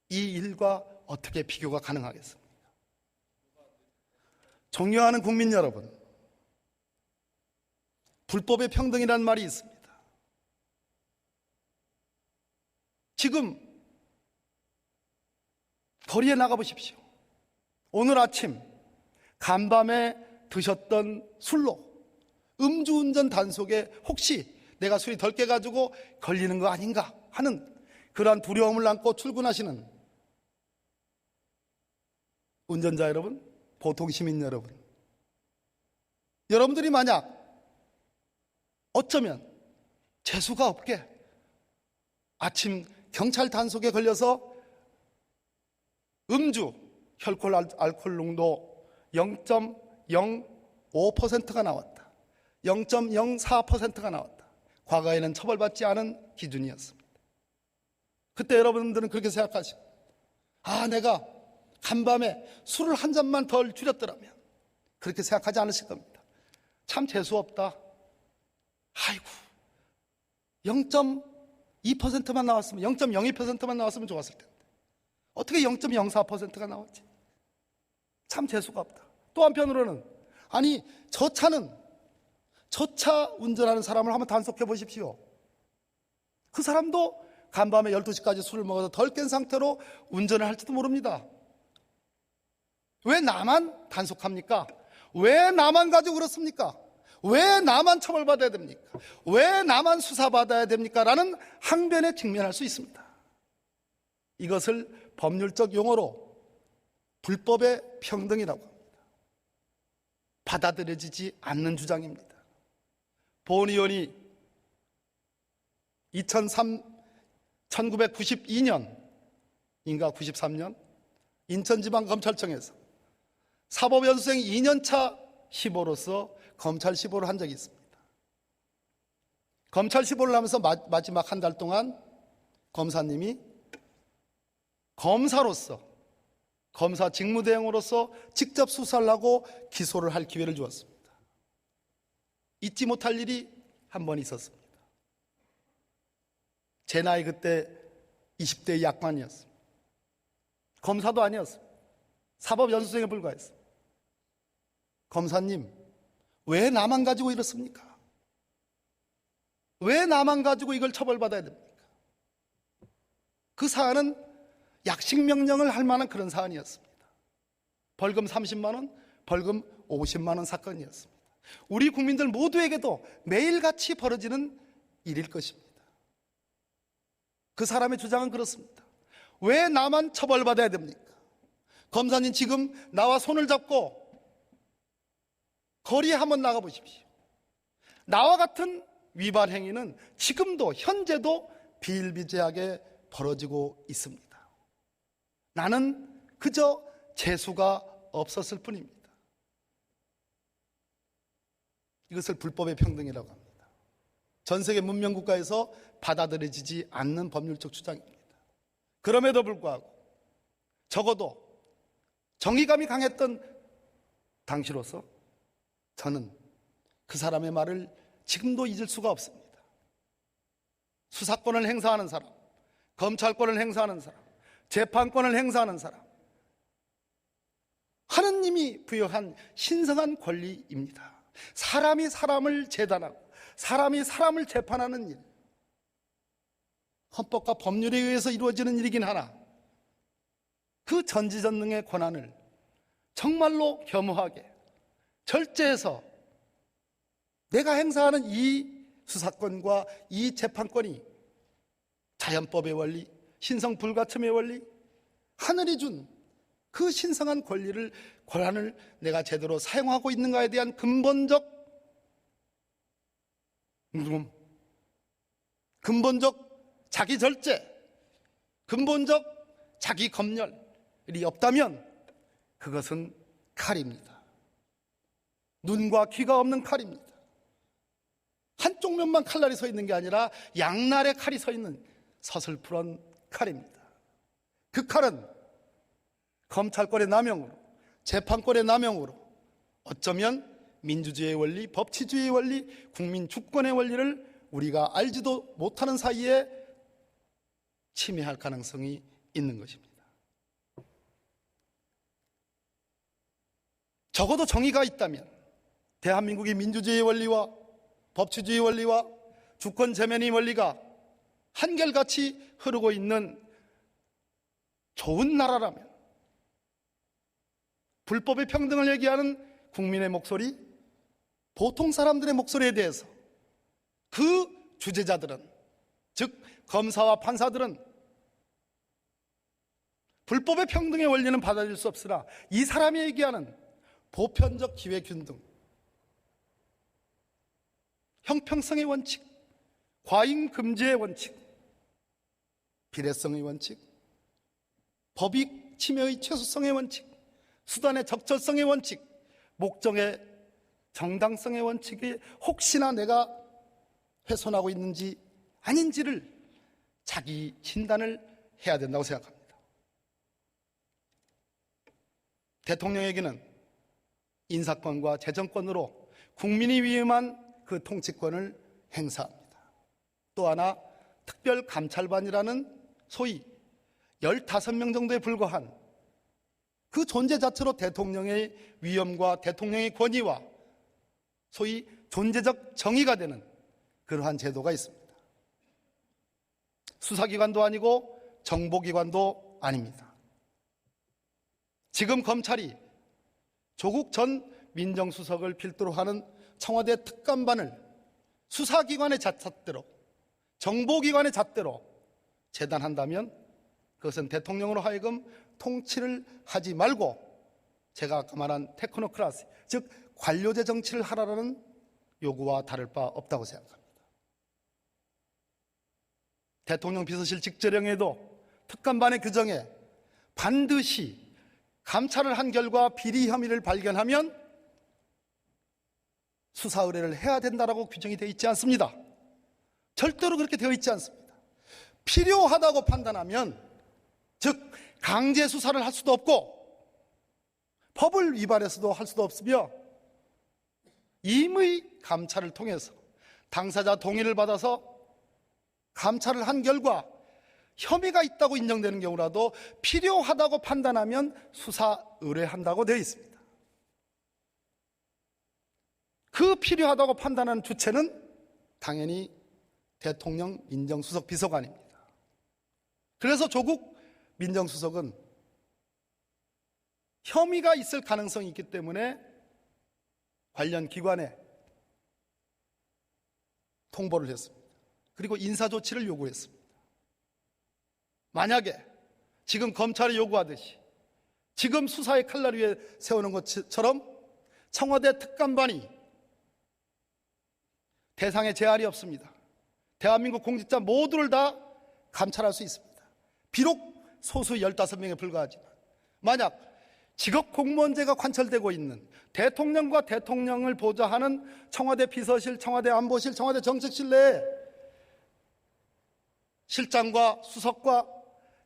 이 일과 어떻게 비교가 가능하겠습니까? 존경하는 국민 여러분, 불법의 평등이라는 말이 있습니다. 지금 거리에 나가보십시오. 오늘 아침 간밤에 드셨던 술로 음주운전 단속에 혹시 내가 술이 덜 깨가지고 걸리는 거 아닌가 하는 그러한 두려움을 안고 출근하시는 운전자 여러분, 보통 시민 여러분, 여러분들이 만약 어쩌면 재수가 없게 아침 경찰 단속에 걸려서 음주, 알코올 농도 0.05%가 나왔다, 0.04%가 나왔다. 과거에는 처벌받지 않은 기준이었습니다. 그때 여러분들은 그렇게 생각하시고, 내가 간밤에 술을 한 잔만 덜 줄였더라면, 그렇게 생각하지 않으실 겁니다. 참 재수없다. 아이고, 0.2%만 나왔으면, 0.02%만 나왔으면 좋았을 텐데 어떻게 0.04%가 나왔지? 참 재수가 없다. 또 한편으로는 저 차 운전하는 사람을 한번 단속해 보십시오. 그 사람도 간밤에 12시까지 술을 먹어서 덜 깬 상태로 운전을 할지도 모릅니다. 왜 나만 단속합니까? 왜 나만 가지고 그렇습니까? 왜 나만 처벌받아야 됩니까? 왜 나만 수사받아야 됩니까? 라는 항변에 직면할 수 있습니다. 이것을 법률적 용어로 불법의 평등이라고 합니다. 받아들여지지 않는 주장입니다. 본 의원이 1992년인가 93년 인천지방검찰청에서 사법연수생 2년차 시보로서 검찰 시보를 한 적이 있습니다. 검찰 시보를 하면서 마지막 한 달 동안 검사님이 검사로서, 검사 직무대행으로서 직접 수사를 하고 기소를 할 기회를 주었습니다. 잊지 못할 일이 한 번 있었습니다. 제 나이 그때 20대의 약관이었습니다. 검사도 아니었습니다. 사법연수생에 불과했습니다. 검사님, 왜 나만 가지고 이렇습니까? 왜 나만 가지고 이걸 처벌받아야 됩니까? 그 사안은 약식명령을 할 만한 그런 사안이었습니다. 벌금 30만 원, 벌금 50만 원 사건이었습니다. 우리 국민들 모두에게도 매일같이 벌어지는 일일 것입니다. 그 사람의 주장은 그렇습니다. 왜 나만 처벌받아야 됩니까? 검사님, 지금 나와 손을 잡고 거리에 한번 나가보십시오. 나와 같은 위반 행위는 지금도 현재도 비일비재하게 벌어지고 있습니다. 나는 그저 재수가 없었을 뿐입니다. 이것을 불법의 평등이라고 합니다. 전 세계 문명국가에서 받아들여지지 않는 법률적 주장입니다. 그럼에도 불구하고 적어도 정의감이 강했던 당시로서 저는 그 사람의 말을 지금도 잊을 수가 없습니다. 수사권을 행사하는 사람, 검찰권을 행사하는 사람, 재판권을 행사하는 사람, 하느님이 부여한 신성한 권리입니다. 사람이 사람을 재단하고 사람이 사람을 재판하는 일, 헌법과 법률에 의해서 이루어지는 일이긴 하나 그 전지전능의 권한을 정말로 겸허하게 절제해서 내가 행사하는 이 수사권과 이 재판권이 자연법의 원리, 신성불가침의 원리, 하늘이 준 그 신성한 권한을 내가 제대로 사용하고 있는가에 대한 근본적 물음, 근본적 자기 절제, 근본적 자기 검열이 없다면 그것은 칼입니다. 눈과 귀가 없는 칼입니다. 한쪽 면만 칼날이 서 있는 게 아니라 양날의 칼이 서 있는 서슬프런 칼입니다. 그 칼은 검찰권의 남용으로, 재판권의 남용으로 어쩌면 민주주의의 원리, 법치주의의 원리, 국민 주권의 원리를 우리가 알지도 못하는 사이에 침해할 가능성이 있는 것입니다. 적어도 정의가 있다면 대한민국의 민주주의의 원리와 법치주의 원리와 주권 재면의 원리가 한결같이 흐르고 있는 좋은 나라라면 불법의 평등을 얘기하는 국민의 목소리, 보통 사람들의 목소리에 대해서 그 주재자들은, 즉 검사와 판사들은 불법의 평등의 원리는 받아들일 수 없으나 이 사람이 얘기하는 보편적 기회균등, 형평성의 원칙, 과잉금지의 원칙, 비례성의 원칙, 법익 침해의 최소성의 원칙, 수단의 적절성의 원칙, 목적의 정당성의 원칙이 혹시나 내가 훼손하고 있는지 아닌지를 자기 진단을 해야 된다고 생각합니다. 대통령에게는 인사권과 재정권으로 국민이 위임한 그 통치권을 행사합니다. 또 하나 특별감찰반이라는 소위 15명 정도에 불과한 그 존재 자체로 대통령의 위엄과 대통령의 권위와 소위 존재적 정의가 되는 그러한 제도가 있습니다. 수사기관도 아니고 정보기관도 아닙니다. 지금 검찰이 조국 전 민정수석을 필두로 하는 청와대 특감반을 수사기관의 잣대로, 정보기관의 잣대로 재단한다면 그것은 대통령으로 하여금 통치를 하지 말고 제가 아까 말한 테크노크라시, 즉 관료제 정치를 하라는 요구와 다를 바 없다고 생각합니다. 대통령 비서실 직제령에도 특감반의 규정에 반드시 감찰을 한 결과 비리 혐의를 발견하면 수사 의뢰를 해야 된다라고 규정이 되어 있지 않습니다. 절대로 그렇게 되어 있지 않습니다. 필요하다고 판단하면, 즉 강제 수사를 할 수도 없고 법을 위반해서도 할 수도 없으며, 임의 감찰을 통해서 당사자 동의를 받아서 감찰을 한 결과 혐의가 있다고 인정되는 경우라도 필요하다고 판단하면 수사 의뢰한다고 되어 있습니다. 그 필요하다고 판단하는 주체는 당연히 대통령 민정수석 비서관입니다. 그래서 조국 민정수석은 혐의가 있을 가능성이 있기 때문에 관련 기관에 통보를 했습니다. 그리고 인사조치를 요구했습니다. 만약에 지금 검찰이 요구하듯이 지금 수사의 칼날 위에 세우는 것처럼 청와대 특감반이 대상에 제한이 없습니다. 대한민국 공직자 모두를 다 감찰할 수 있습니다. 비록 소수 15명에 불과하지만, 만약 직업 공무원제가 관철되고 있는 대통령과 대통령을 보좌하는 청와대 비서실, 청와대 안보실, 청와대 정책실 내에 실장과 수석과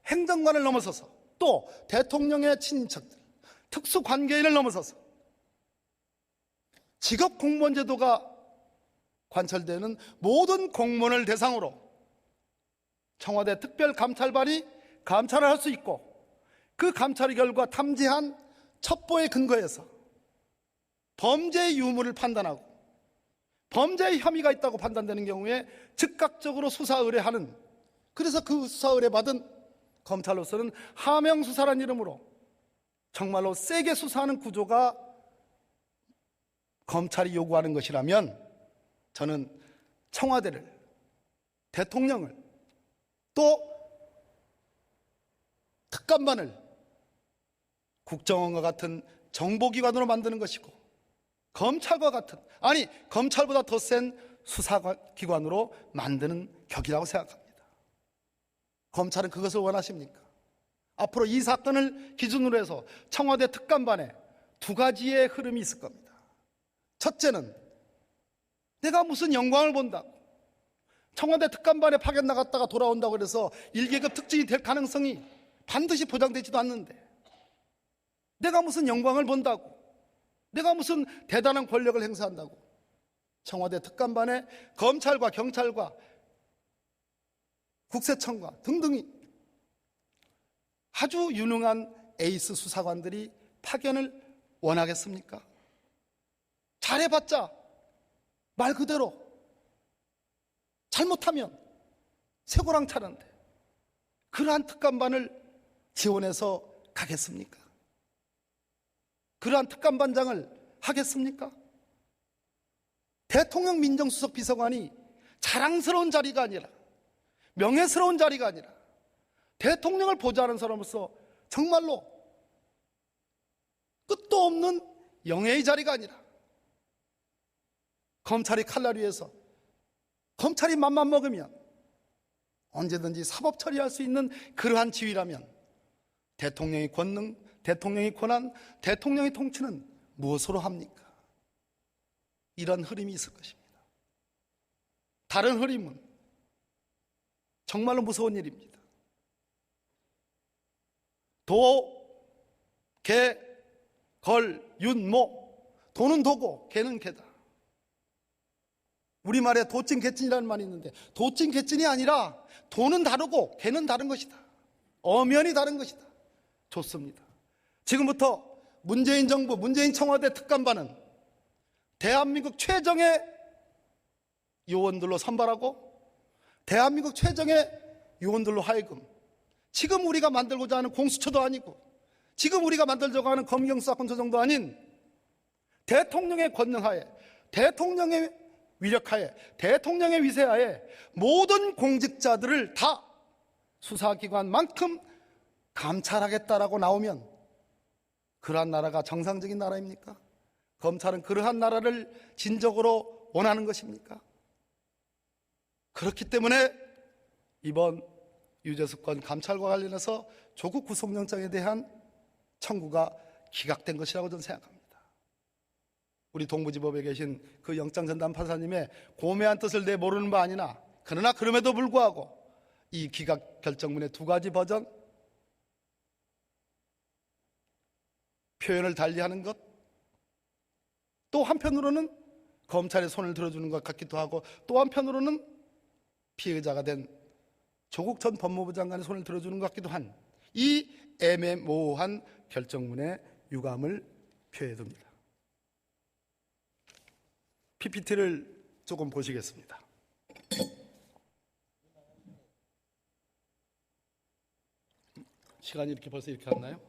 행정관을 넘어서서, 또 대통령의 친인척들, 특수관계인을 넘어서서 직업 공무원 제도가 관철되는 모든 공무원을 대상으로 청와대 특별감찰반이 감찰을 할 수 있고, 그 감찰의 결과 탐지한 첩보에 근거해서 범죄의 유무를 판단하고 범죄의 혐의가 있다고 판단되는 경우에 즉각적으로 수사 의뢰하는, 그래서 그 수사 의뢰받은 검찰로서는 하명수사라는 이름으로 정말로 세게 수사하는 구조가 검찰이 요구하는 것이라면, 저는 청와대를, 대통령을, 또 특감반을 국정원과 같은 정보기관으로 만드는 것이고, 검찰과 같은, 아니 검찰보다 더 센 수사기관으로 만드는 격이라고 생각합니다. 검찰은 그것을 원하십니까? 앞으로 이 사건을 기준으로 해서 청와대 특감반에 두 가지의 흐름이 있을 겁니다. 첫째는 내가 무슨 영광을 본다고 청와대 특감반에 파견 나갔다가 돌아온다고 해서 1계급 특징이 될 가능성이 반드시 보장되지도 않는데, 내가 무슨 영광을 본다고, 내가 무슨 대단한 권력을 행사한다고 청와대 특감반에 검찰과 경찰과 국세청과 등등이 아주 유능한 에이스 수사관들이 파견을 원하겠습니까? 잘해봤자 말 그대로 잘못하면 쇠고랑 차는데 그러한 특감반을 지원해서 가겠습니까? 그러한 특감반장을 하겠습니까? 대통령 민정수석 비서관이 자랑스러운 자리가 아니라, 명예스러운 자리가 아니라, 대통령을 보좌하는 사람으로서 정말로 끝도 없는 영예의 자리가 아니라, 검찰이 칼날 위에서 검찰이 맘만 먹으면 언제든지 사법 처리할 수 있는 그러한 지위라면, 대통령의 권능, 대통령의 권한, 대통령의 통치는 무엇으로 합니까? 이런 흐름이 있을 것입니다. 다른 흐름은 정말로 무서운 일입니다. 도, 개, 걸, 윤, 모. 도는 도고 개는 개다. 우리말에 도찐 개찐이라는 말이 있는데, 도찐 개찐이 아니라 도는 다르고 개는 다른 것이다. 엄연히 다른 것이다. 좋습니다. 지금부터 문재인 정부, 문재인 청와대 특감반은 대한민국 최정의 요원들로 선발하고, 대한민국 최정의 요원들로 하여금 지금 우리가 만들고자 하는 공수처도 아니고, 지금 우리가 만들려고 하는 검경수사권 조정도 아닌 대통령의 권능하에, 대통령의 위력하에, 대통령의 위세하에 모든 공직자들을 다 수사기관만큼 감찰하겠다라고 나오면 그러한 나라가 정상적인 나라입니까? 검찰은 그러한 나라를 진정으로 원하는 것입니까? 그렇기 때문에 이번 유재수건 감찰과 관련해서 조국 구속영장에 대한 청구가 기각된 것이라고 저는 생각합니다. 우리 동부지법에 계신 그 영장전담 판사님의 고매한 뜻을 내 모르는 바 아니나 그러나 그럼에도 불구하고 이 기각 결정문의 두 가지 버전, 표현을 달리하는 것, 또 한편으로는 검찰의 손을 들어주는 것 같기도 하고, 또 한편으로는 피해자가 된 조국 전 법무부 장관의 손을 들어주는 것 같기도 한 이 애매모호한 결정문의 유감을 표해둡니다. PPT를 조금 보시겠습니다. 시간이 이렇게 벌써 이렇게 갔나요?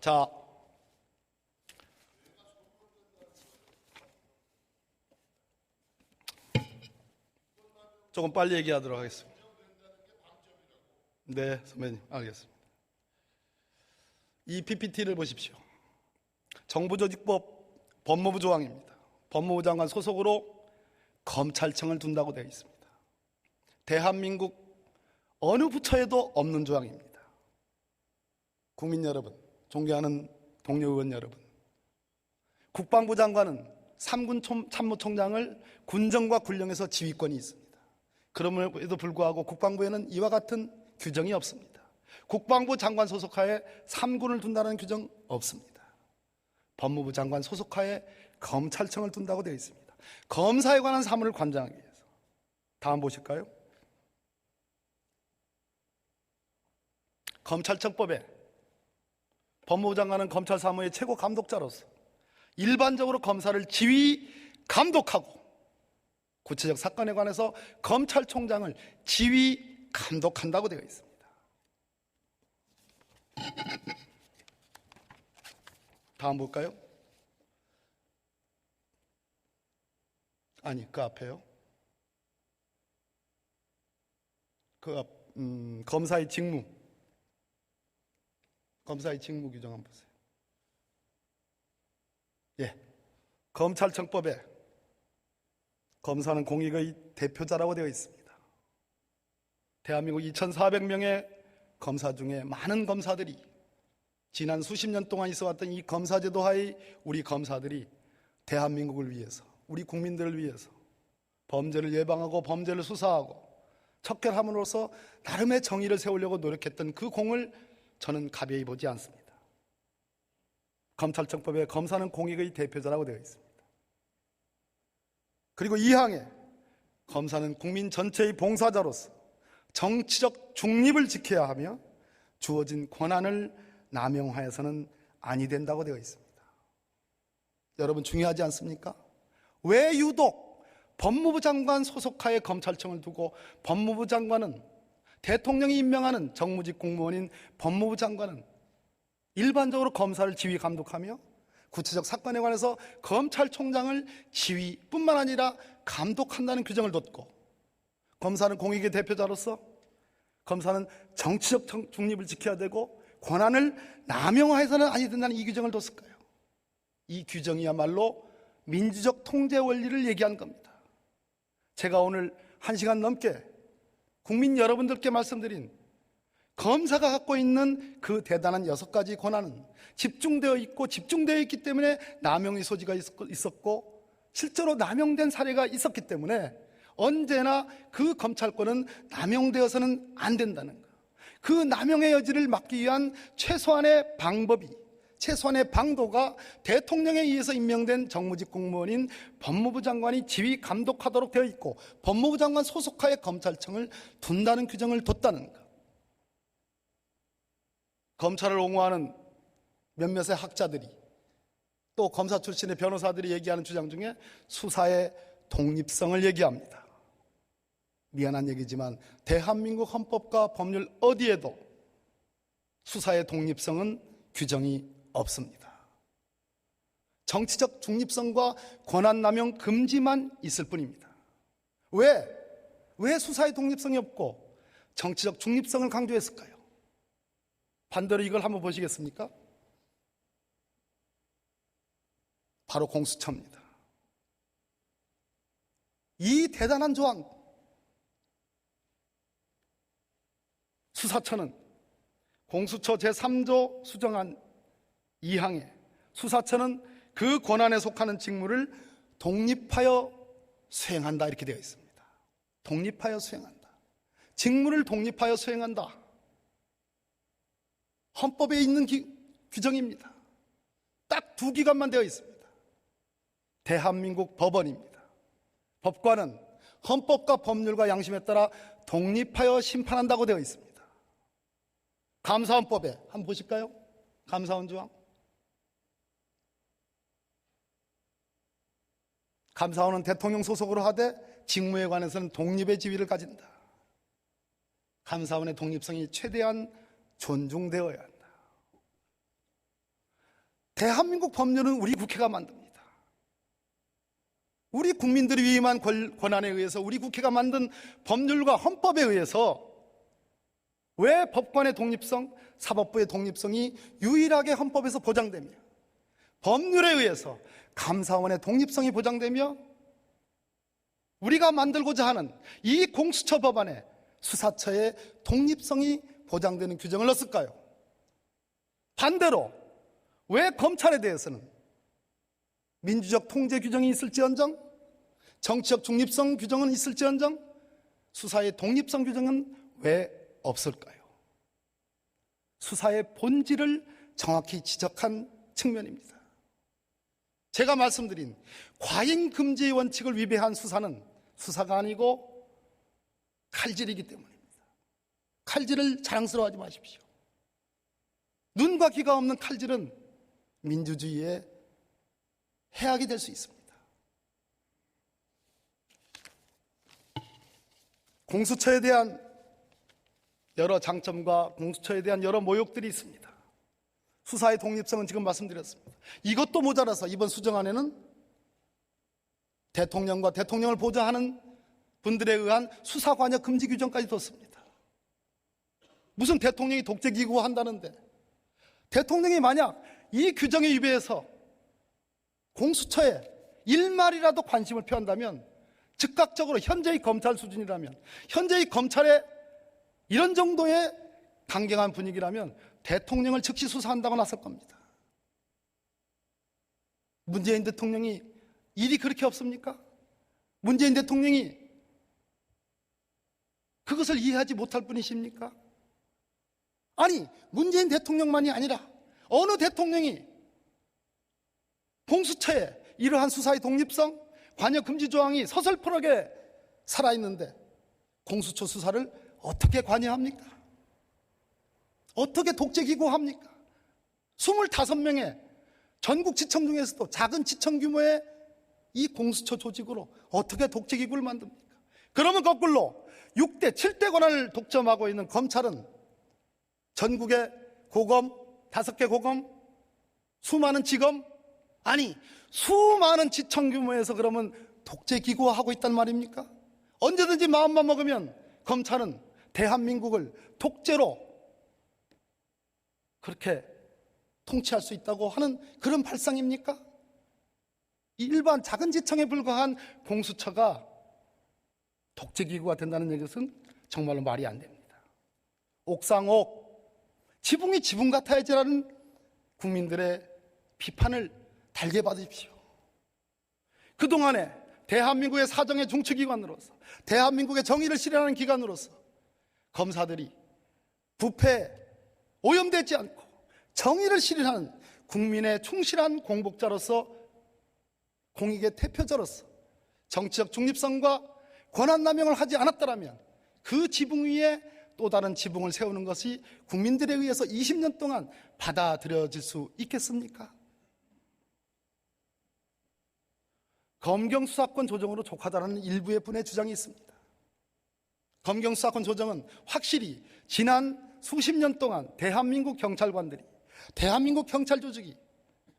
자, 조금 빨리 얘기하도록 하겠습니다. 네, 선배님, 알겠습니다. 이 PPT를 보십시오. 정부조직법 법무부 조항입니다. 법무부 장관 소속으로 검찰청을 둔다고 되어 있습니다. 대한민국 어느 부처에도 없는 조항입니다. 국민 여러분, 존경하는 동료 의원 여러분, 국방부 장관은 3군 참모총장을 군정과 군령에서 지휘권이 있습니다. 그럼에도 불구하고 국방부에는 이와 같은 규정이 없습니다. 국방부 장관 소속하에 3군을 둔다는 규정 없습니다. 법무부 장관 소속하에 검찰청을 둔다고 되어 있습니다. 검사에 관한 사무를 관장하기 위해서. 다음 보실까요? 검찰청법에 법무부 장관은 검찰 사무의 최고 감독자로서 일반적으로 검사를 지휘 감독하고 구체적 사건에 관해서 검찰총장을 지휘 감독한다고 되어 있습니다. 다음 볼까요? 아니, 그 앞에요. 검사의 직무. 검사의 직무 규정 한번 보세요. 예. 검찰청법에 검사는 공익의 대표자라고 되어 있습니다. 대한민국 2,400명의 검사 중에 많은 검사들이 지난 수십 년 동안 있어왔던 이 검사제도 하에 우리 검사들이 대한민국을 위해서, 우리 국민들을 위해서 범죄를 예방하고 범죄를 수사하고 척결함으로써 나름의 정의를 세우려고 노력했던 그 공을 저는 가벼이 보지 않습니다. 검찰청법에 검사는 공익의 대표자라고 되어 있습니다. 그리고 2항에 검사는 국민 전체의 봉사자로서 정치적 중립을 지켜야 하며 주어진 권한을 남용하여서는 아니 된다고 되어 있습니다. 여러분, 중요하지 않습니까? 왜 유독 법무부 장관 소속하에 검찰청을 두고 법무부 장관은, 대통령이 임명하는 정무직 공무원인 법무부 장관은 일반적으로 검사를 지휘 감독하며 구체적 사건에 관해서 검찰총장을 지휘뿐만 아니라 감독한다는 규정을 뒀고, 검사는 공익의 대표자로서 검사는 정치적 중립을 지켜야 되고 권한을 남용해서는 아니 된다는 이 규정을 뒀을까요? 이 규정이야말로 민주적 통제 원리를 얘기한 겁니다. 제가 오늘 1시간 넘게 국민 여러분들께 말씀드린 검사가 갖고 있는 그 대단한 6가지 권한은 집중되어 있고 집중되어 있기 때문에 남용의 소지가 있었고 실제로 남용된 사례가 있었기 때문에 언제나 그 검찰권은 남용되어서는 안 된다는 것. 그 남용의 여지를 막기 위한 최소한의 방법이, 최소한의 방도가 대통령에 의해서 임명된 정무직 공무원인 법무부 장관이 지휘 감독하도록 되어 있고 법무부 장관 소속하에 검찰청을 둔다는 규정을 뒀다는 것. 검찰을 옹호하는 몇몇의 학자들이 또 검사 출신의 변호사들이 얘기하는 주장 중에 수사의 독립성을 얘기합니다. 미안한 얘기지만 대한민국 헌법과 법률 어디에도 수사의 독립성은 규정이 없습니다. 정치적 중립성과 권한남용 금지만 있을 뿐입니다. 왜 수사의 독립성이 없고 정치적 중립성을 강조했을까요? 반대로 이걸 한번 보시겠습니까? 바로 공수처입니다. 이 대단한 조항, 수사처는 공수처 제3조 수정안 2항에 수사처는 그 권한에 속하는 직무를 독립하여 수행한다 이렇게 되어 있습니다. 독립하여 수행한다. 직무를 독립하여 수행한다. 헌법에 있는 규정입니다. 딱 두 기관만 되어 있습니다. 대한민국 법원입니다. 법관은 헌법과 법률과 양심에 따라 독립하여 심판한다고 되어 있습니다. 감사원법에 한번 보실까요? 감사원 조항. 감사원은 대통령 소속으로 하되 직무에 관해서는 독립의 지위를 가진다. 감사원의 독립성이 최대한 존중되어야 한다. 대한민국 법률은 우리 국회가 만듭니다. 우리 국민들이 위임한 권한에 의해서 우리 국회가 만든 법률과 헌법에 의해서 왜 법관의 독립성, 사법부의 독립성이 유일하게 헌법에서 보장되며 법률에 의해서 감사원의 독립성이 보장되며 우리가 만들고자 하는 이 공수처 법안에 수사처의 독립성이 보장되는 규정을 넣었을까요? 반대로 왜 검찰에 대해서는 민주적 통제 규정이 있을지언정, 정치적 중립성 규정은 있을지언정 수사의 독립성 규정은 왜 없을까요? 수사의 본질을 정확히 지적한 측면입니다. 제가 말씀드린 과잉 금지의 원칙을 위배한 수사는 수사가 아니고 칼질이기 때문입니다. 칼질을 자랑스러워하지 마십시오. 눈과 귀가 없는 칼질은 민주주의의 해악이 될 수 있습니다. 공수처에 대한 여러 장점과 공수처에 대한 여러 모욕들이 있습니다. 수사의 독립성은 지금 말씀드렸습니다. 이것도 모자라서 이번 수정안에는 대통령과 대통령을 보좌하는 분들에 의한 수사관여 금지 규정까지 뒀습니다. 무슨 대통령이 독재기구 한다는데 대통령이 만약 이 규정에 위배해서 공수처에 일말이라도 관심을 표한다면 즉각적으로 현재의 검찰 수준이라면 현재의 검찰의 이런 정도의 강경한 분위기라면 대통령을 즉시 수사한다고 나설 겁니다. 문재인 대통령이 일이 그렇게 없습니까? 문재인 대통령이 그것을 이해하지 못할 분이십니까? 아니, 문재인 대통령만이 아니라 어느 대통령이 공수처에 이러한 수사의 독립성, 관여 금지 조항이 서슬프하게 살아있는데 공수처 수사를 어떻게 관여합니까? 어떻게 독재기구합니까? 25명의 전국 지청 중에서도 작은 지청 규모의 이 공수처 조직으로 어떻게 독재기구를 만듭니까? 그러면 거꾸로 6대, 7대 권한을 독점하고 있는 검찰은 전국의 고검, 5개 고검, 수많은 지검, 아니 수많은 지청 규모에서 그러면 독재기구화하고 있단 말입니까? 언제든지 마음만 먹으면 검찰은 대한민국을 독재로 그렇게 통치할 수 있다고 하는 그런 발상입니까? 이 일반 작은 지청에 불과한 공수처가 독재기구가 된다는 얘기는 정말로 말이 안 됩니다. 옥상옥, 지붕이 지붕 같아야지라는 국민들의 비판을 달게 받으십시오. 그동안에 대한민국의 사정의 중추기관으로서 대한민국의 정의를 실현하는 기관으로서 검사들이 부패에 오염되지 않고 정의를 실현하는 국민의 충실한 공복자로서 공익의 대표자로서 정치적 중립성과 권한남용을 하지 않았더라면 그 지붕 위에 또 다른 지붕을 세우는 것이 국민들에 의해서 20년 동안 받아들여질 수 있겠습니까? 검경 수사권 조정으로 족하다라는 일부의 분의 주장이 있습니다. 검경 수사권 조정은 확실히 지난 수십 년 동안 대한민국 경찰관들이, 대한민국 경찰 조직이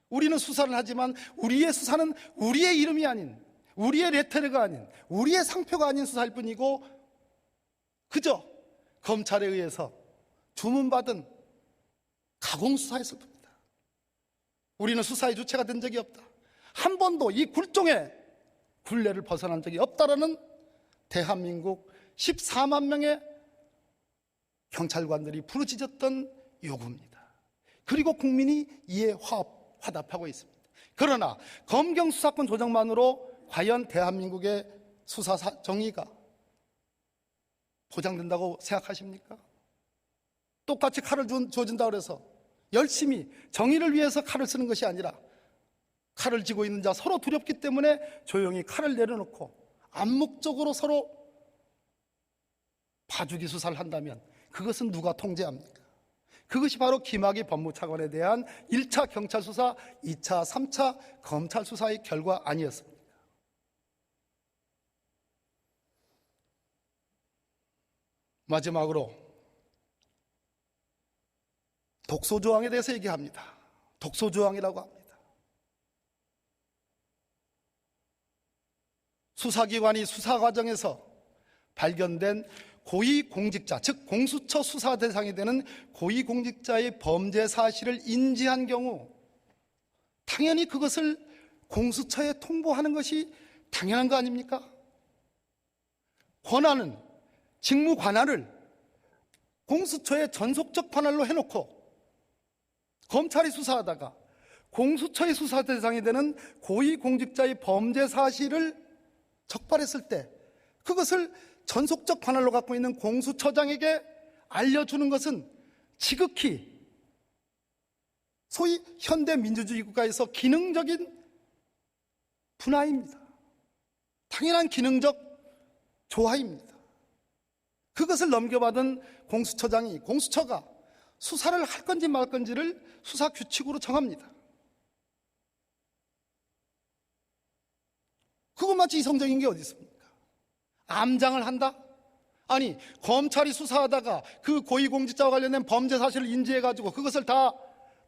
우리는 수사를 하지만 우리의 수사는 우리의 이름이 아닌, 우리의 레터가 아닌, 우리의 상표가 아닌 수사일 뿐이고 그저 검찰에 의해서 주문받은 가공수사였을 뿐이다. 우리는 수사의 주체가 된 적이 없다. 한 번도 이 굴종의 굴레를 벗어난 적이 없다라는 대한민국 14만 명의 경찰관들이 부르짖었던 요구입니다. 그리고 국민이 이에 화답하고 있습니다. 그러나 검경 수사권 조정만으로 과연 대한민국의 수사 정의가 보장된다고 생각하십니까? 똑같이 칼을 주어진다고 해서 열심히 정의를 위해서 칼을 쓰는 것이 아니라 칼을 쥐고 있는 자 서로 두렵기 때문에 조용히 칼을 내려놓고 암묵적으로 서로 봐주기 수사를 한다면 그것은 누가 통제합니까? 그것이 바로 김학의 법무차관에 대한 1차 경찰 수사, 2차, 3차 검찰 수사의 결과 아니었습니까? 마지막으로 독소조항에 대해서 얘기합니다. 독소조항이라고 합니다. 수사기관이 수사 과정에서 발견된 고위공직자, 즉 공수처 수사 대상이 되는 고위공직자의 범죄 사실을 인지한 경우 당연히 그것을 공수처에 통보하는 것이 당연한 거 아닙니까? 권한은, 직무 관할을 공수처의 전속적 관할로 해놓고 검찰이 수사하다가 공수처의 수사 대상이 되는 고위공직자의 범죄 사실을 적발했을 때 그것을 전속적 관할로 갖고 있는 공수처장에게 알려주는 것은 지극히 소위 현대민주주의 국가에서 기능적인 분화입니다. 당연한 기능적 조화입니다. 그것을 넘겨받은 공수처장이 공수처가 수사를 할 건지 말 건지를 수사 규칙으로 정합니다. 그것마치 이성적인 게 어디 있습니까? 암장을 한다? 아니, 검찰이 수사하다가 그 고위공직자와 관련된 범죄 사실을 인지해가지고 그것을 다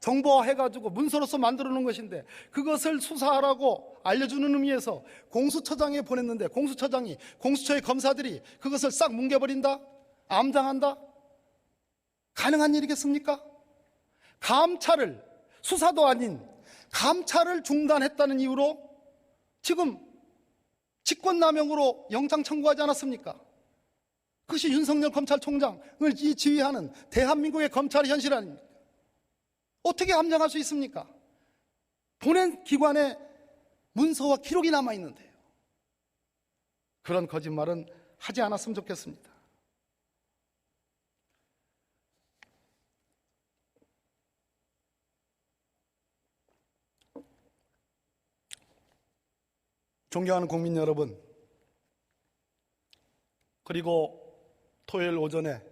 정보화해가지고 문서로서 만들어 놓은 것인데 그것을 수사하라고 알려주는 의미에서 공수처장에 보냈는데 공수처장이, 공수처의 검사들이 그것을 싹 뭉개버린다? 암장한다? 가능한 일이겠습니까? 감찰을, 수사도 아닌 감찰을 중단했다는 이유로 지금 직권남용으로 영장 청구하지 않았습니까? 그것이 윤석열 검찰총장을 지휘하는 대한민국의 검찰의 현실 아닙니까? 어떻게 함정할 수 있습니까? 보낸 기관에 문서와 기록이 남아있는데요. 그런 거짓말은 하지 않았으면 좋겠습니다. 존경하는 국민 여러분, 그리고 토요일 오전에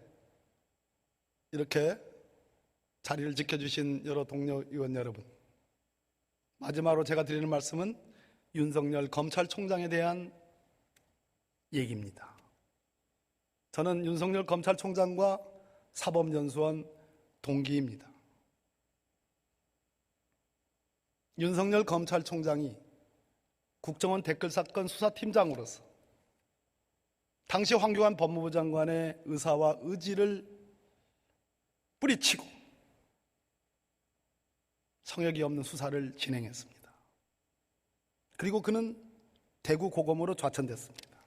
이렇게 자리를 지켜주신 여러 동료 의원 여러분, 마지막으로 제가 드리는 말씀은 윤석열 검찰총장에 대한 얘기입니다. 저는 윤석열 검찰총장과 사법연수원 동기입니다. 윤석열 검찰총장이 국정원 댓글사건 수사팀장으로서 당시 황교안 법무부 장관의 의사와 의지를 뿌리치고 성역이 없는 수사를 진행했습니다. 그리고 그는 대구 고검으로 좌천됐습니다.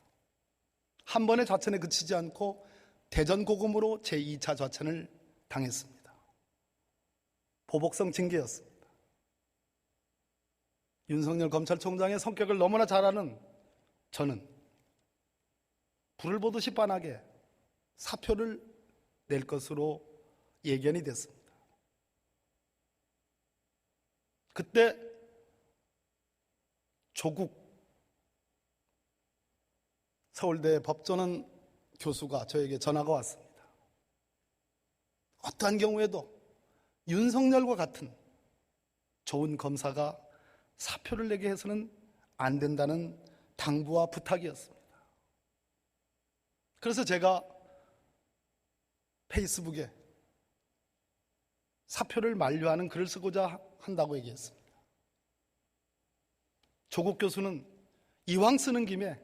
한 번의 좌천에 그치지 않고 대전 고검으로 제2차 좌천을 당했습니다. 보복성 징계였습니다. 윤석열 검찰총장의 성격을 너무나 잘 아는 저는 불을 보듯이 빤하게 사표를 낼 것으로 예견이 됐습니다. 그때 조국 서울대 법전원 교수가 저에게 전화가 왔습니다. 어떠한 경우에도 윤석열과 같은 좋은 검사가 사표를 내게 해서는 안 된다는 당부와 부탁이었습니다. 그래서 제가 페이스북에 사표를 만료하는 글을 쓰고자 한다고 얘기했습니다. 조국 교수는 이왕 쓰는 김에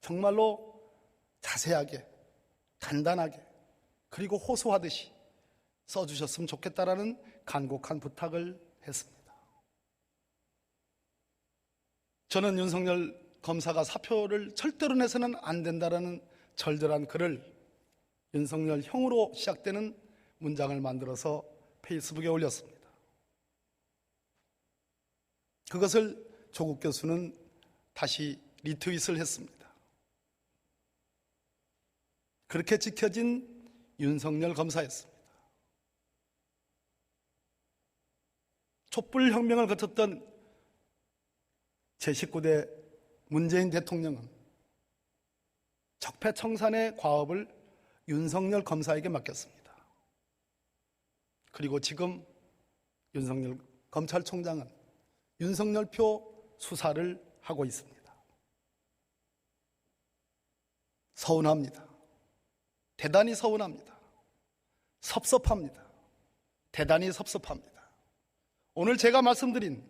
정말로 자세하게, 간단하게, 그리고 호소하듯이 써주셨으면 좋겠다라는 간곡한 부탁을 했습니다. 저는 윤석열 검사가 사표를 절대로 내서는 안 된다라는 절절한 글을 윤석열 형으로 시작되는 문장을 만들어서 페이스북에 올렸습니다. 그것을 조국 교수는 다시 리트윗을 했습니다. 그렇게 지켜진 윤석열 검사였습니다. 촛불혁명을 거쳤던 제19대 문재인 대통령은 적폐청산의 과업을 윤석열 검사에게 맡겼습니다. 그리고 지금 윤석열 검찰총장은 윤석열표 수사를 하고 있습니다. 서운합니다. 대단히 서운합니다. 섭섭합니다. 대단히 섭섭합니다. 오늘 제가 말씀드린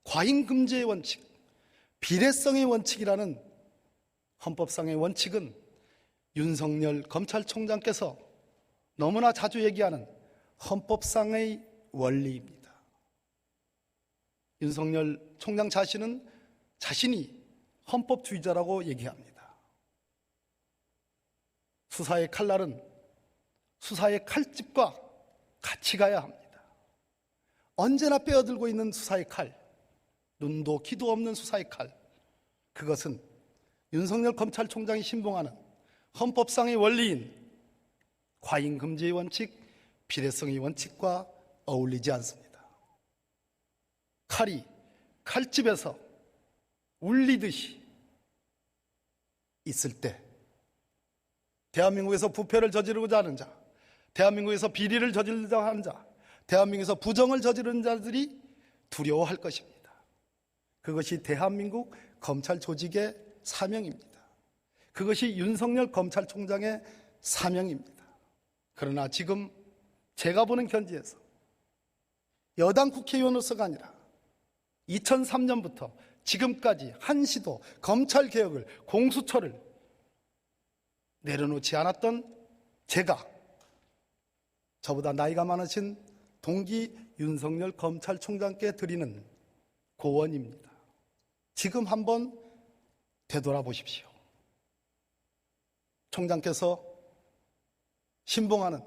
과잉금지의 원칙, 비례성의 원칙이라는 헌법상의 원칙은 윤석열 검찰총장께서 너무나 자주 얘기하는 헌법상의 원리입니다. 윤석열 총장 자신이 헌법주의자라고 얘기합니다. 수사의 칼날은 수사의 칼집과 같이 가야 합니다. 언제나 빼어들고 있는 수사의 칼, 눈도 귀도 없는 수사의 칼, 그것은 윤석열 검찰총장이 신봉하는 헌법상의 원리인 과잉금지의 원칙, 비례성의 원칙과 어울리지 않습니다. 칼이 칼집에서 울리듯이 있을 때 대한민국에서 부패를 저지르고자 하는 자, 대한민국에서 비리를 저지르고자 하는 자, 대한민국에서 부정을 저지르는 자들이 두려워할 것입니다. 그것이 대한민국 검찰 조직의 사명입니다. 그것이 윤석열 검찰총장의 사명입니다. 그러나 지금 제가 보는 견지에서 여당 국회의원으로서가 아니라 2003년부터 지금까지 한시도 검찰개혁을, 공수처를 내려놓지 않았던 제가, 저보다 나이가 많으신 동기 윤석열 검찰총장께 드리는 고언입니다. 지금 한번 되돌아보십시오. 총장께서 신봉하는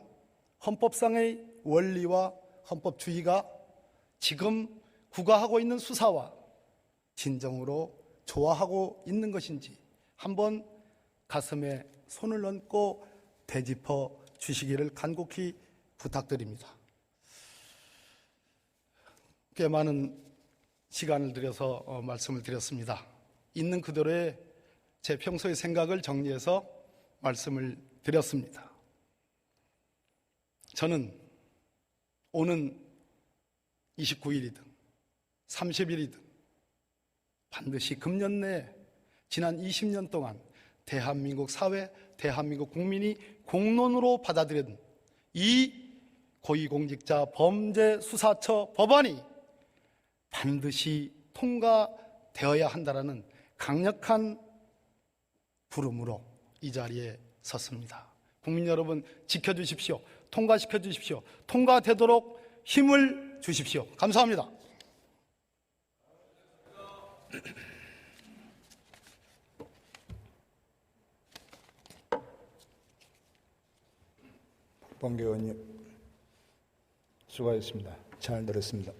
헌법상의 원리와 헌법주의가 지금 구가하고 있는 수사와 진정으로 좋아하고 있는 것인지 한번 가슴에 손을 얹고 되짚어 주시기를 간곡히 부탁드립니다. 꽤 많은 시간을 들여서 말씀을 드렸습니다. 있는 그대로의 제 평소의 생각을 정리해서 말씀을 드렸습니다. 저는 오는 29일이든 30일이든 반드시 금년 내에 지난 20년 동안 대한민국 사회, 대한민국 국민이 공론으로 받아들인 이 고위공직자 범죄수사처 법안이 반드시 통과되어야 한다는 강력한 부름으로 이 자리에 섰습니다. 국민 여러분 지켜주십시오. 통과시켜 주십시오. 통과되도록 힘을 주십시오. 감사합니다. 박범계 의원님 수고하셨습니다. 잘 들었습니다.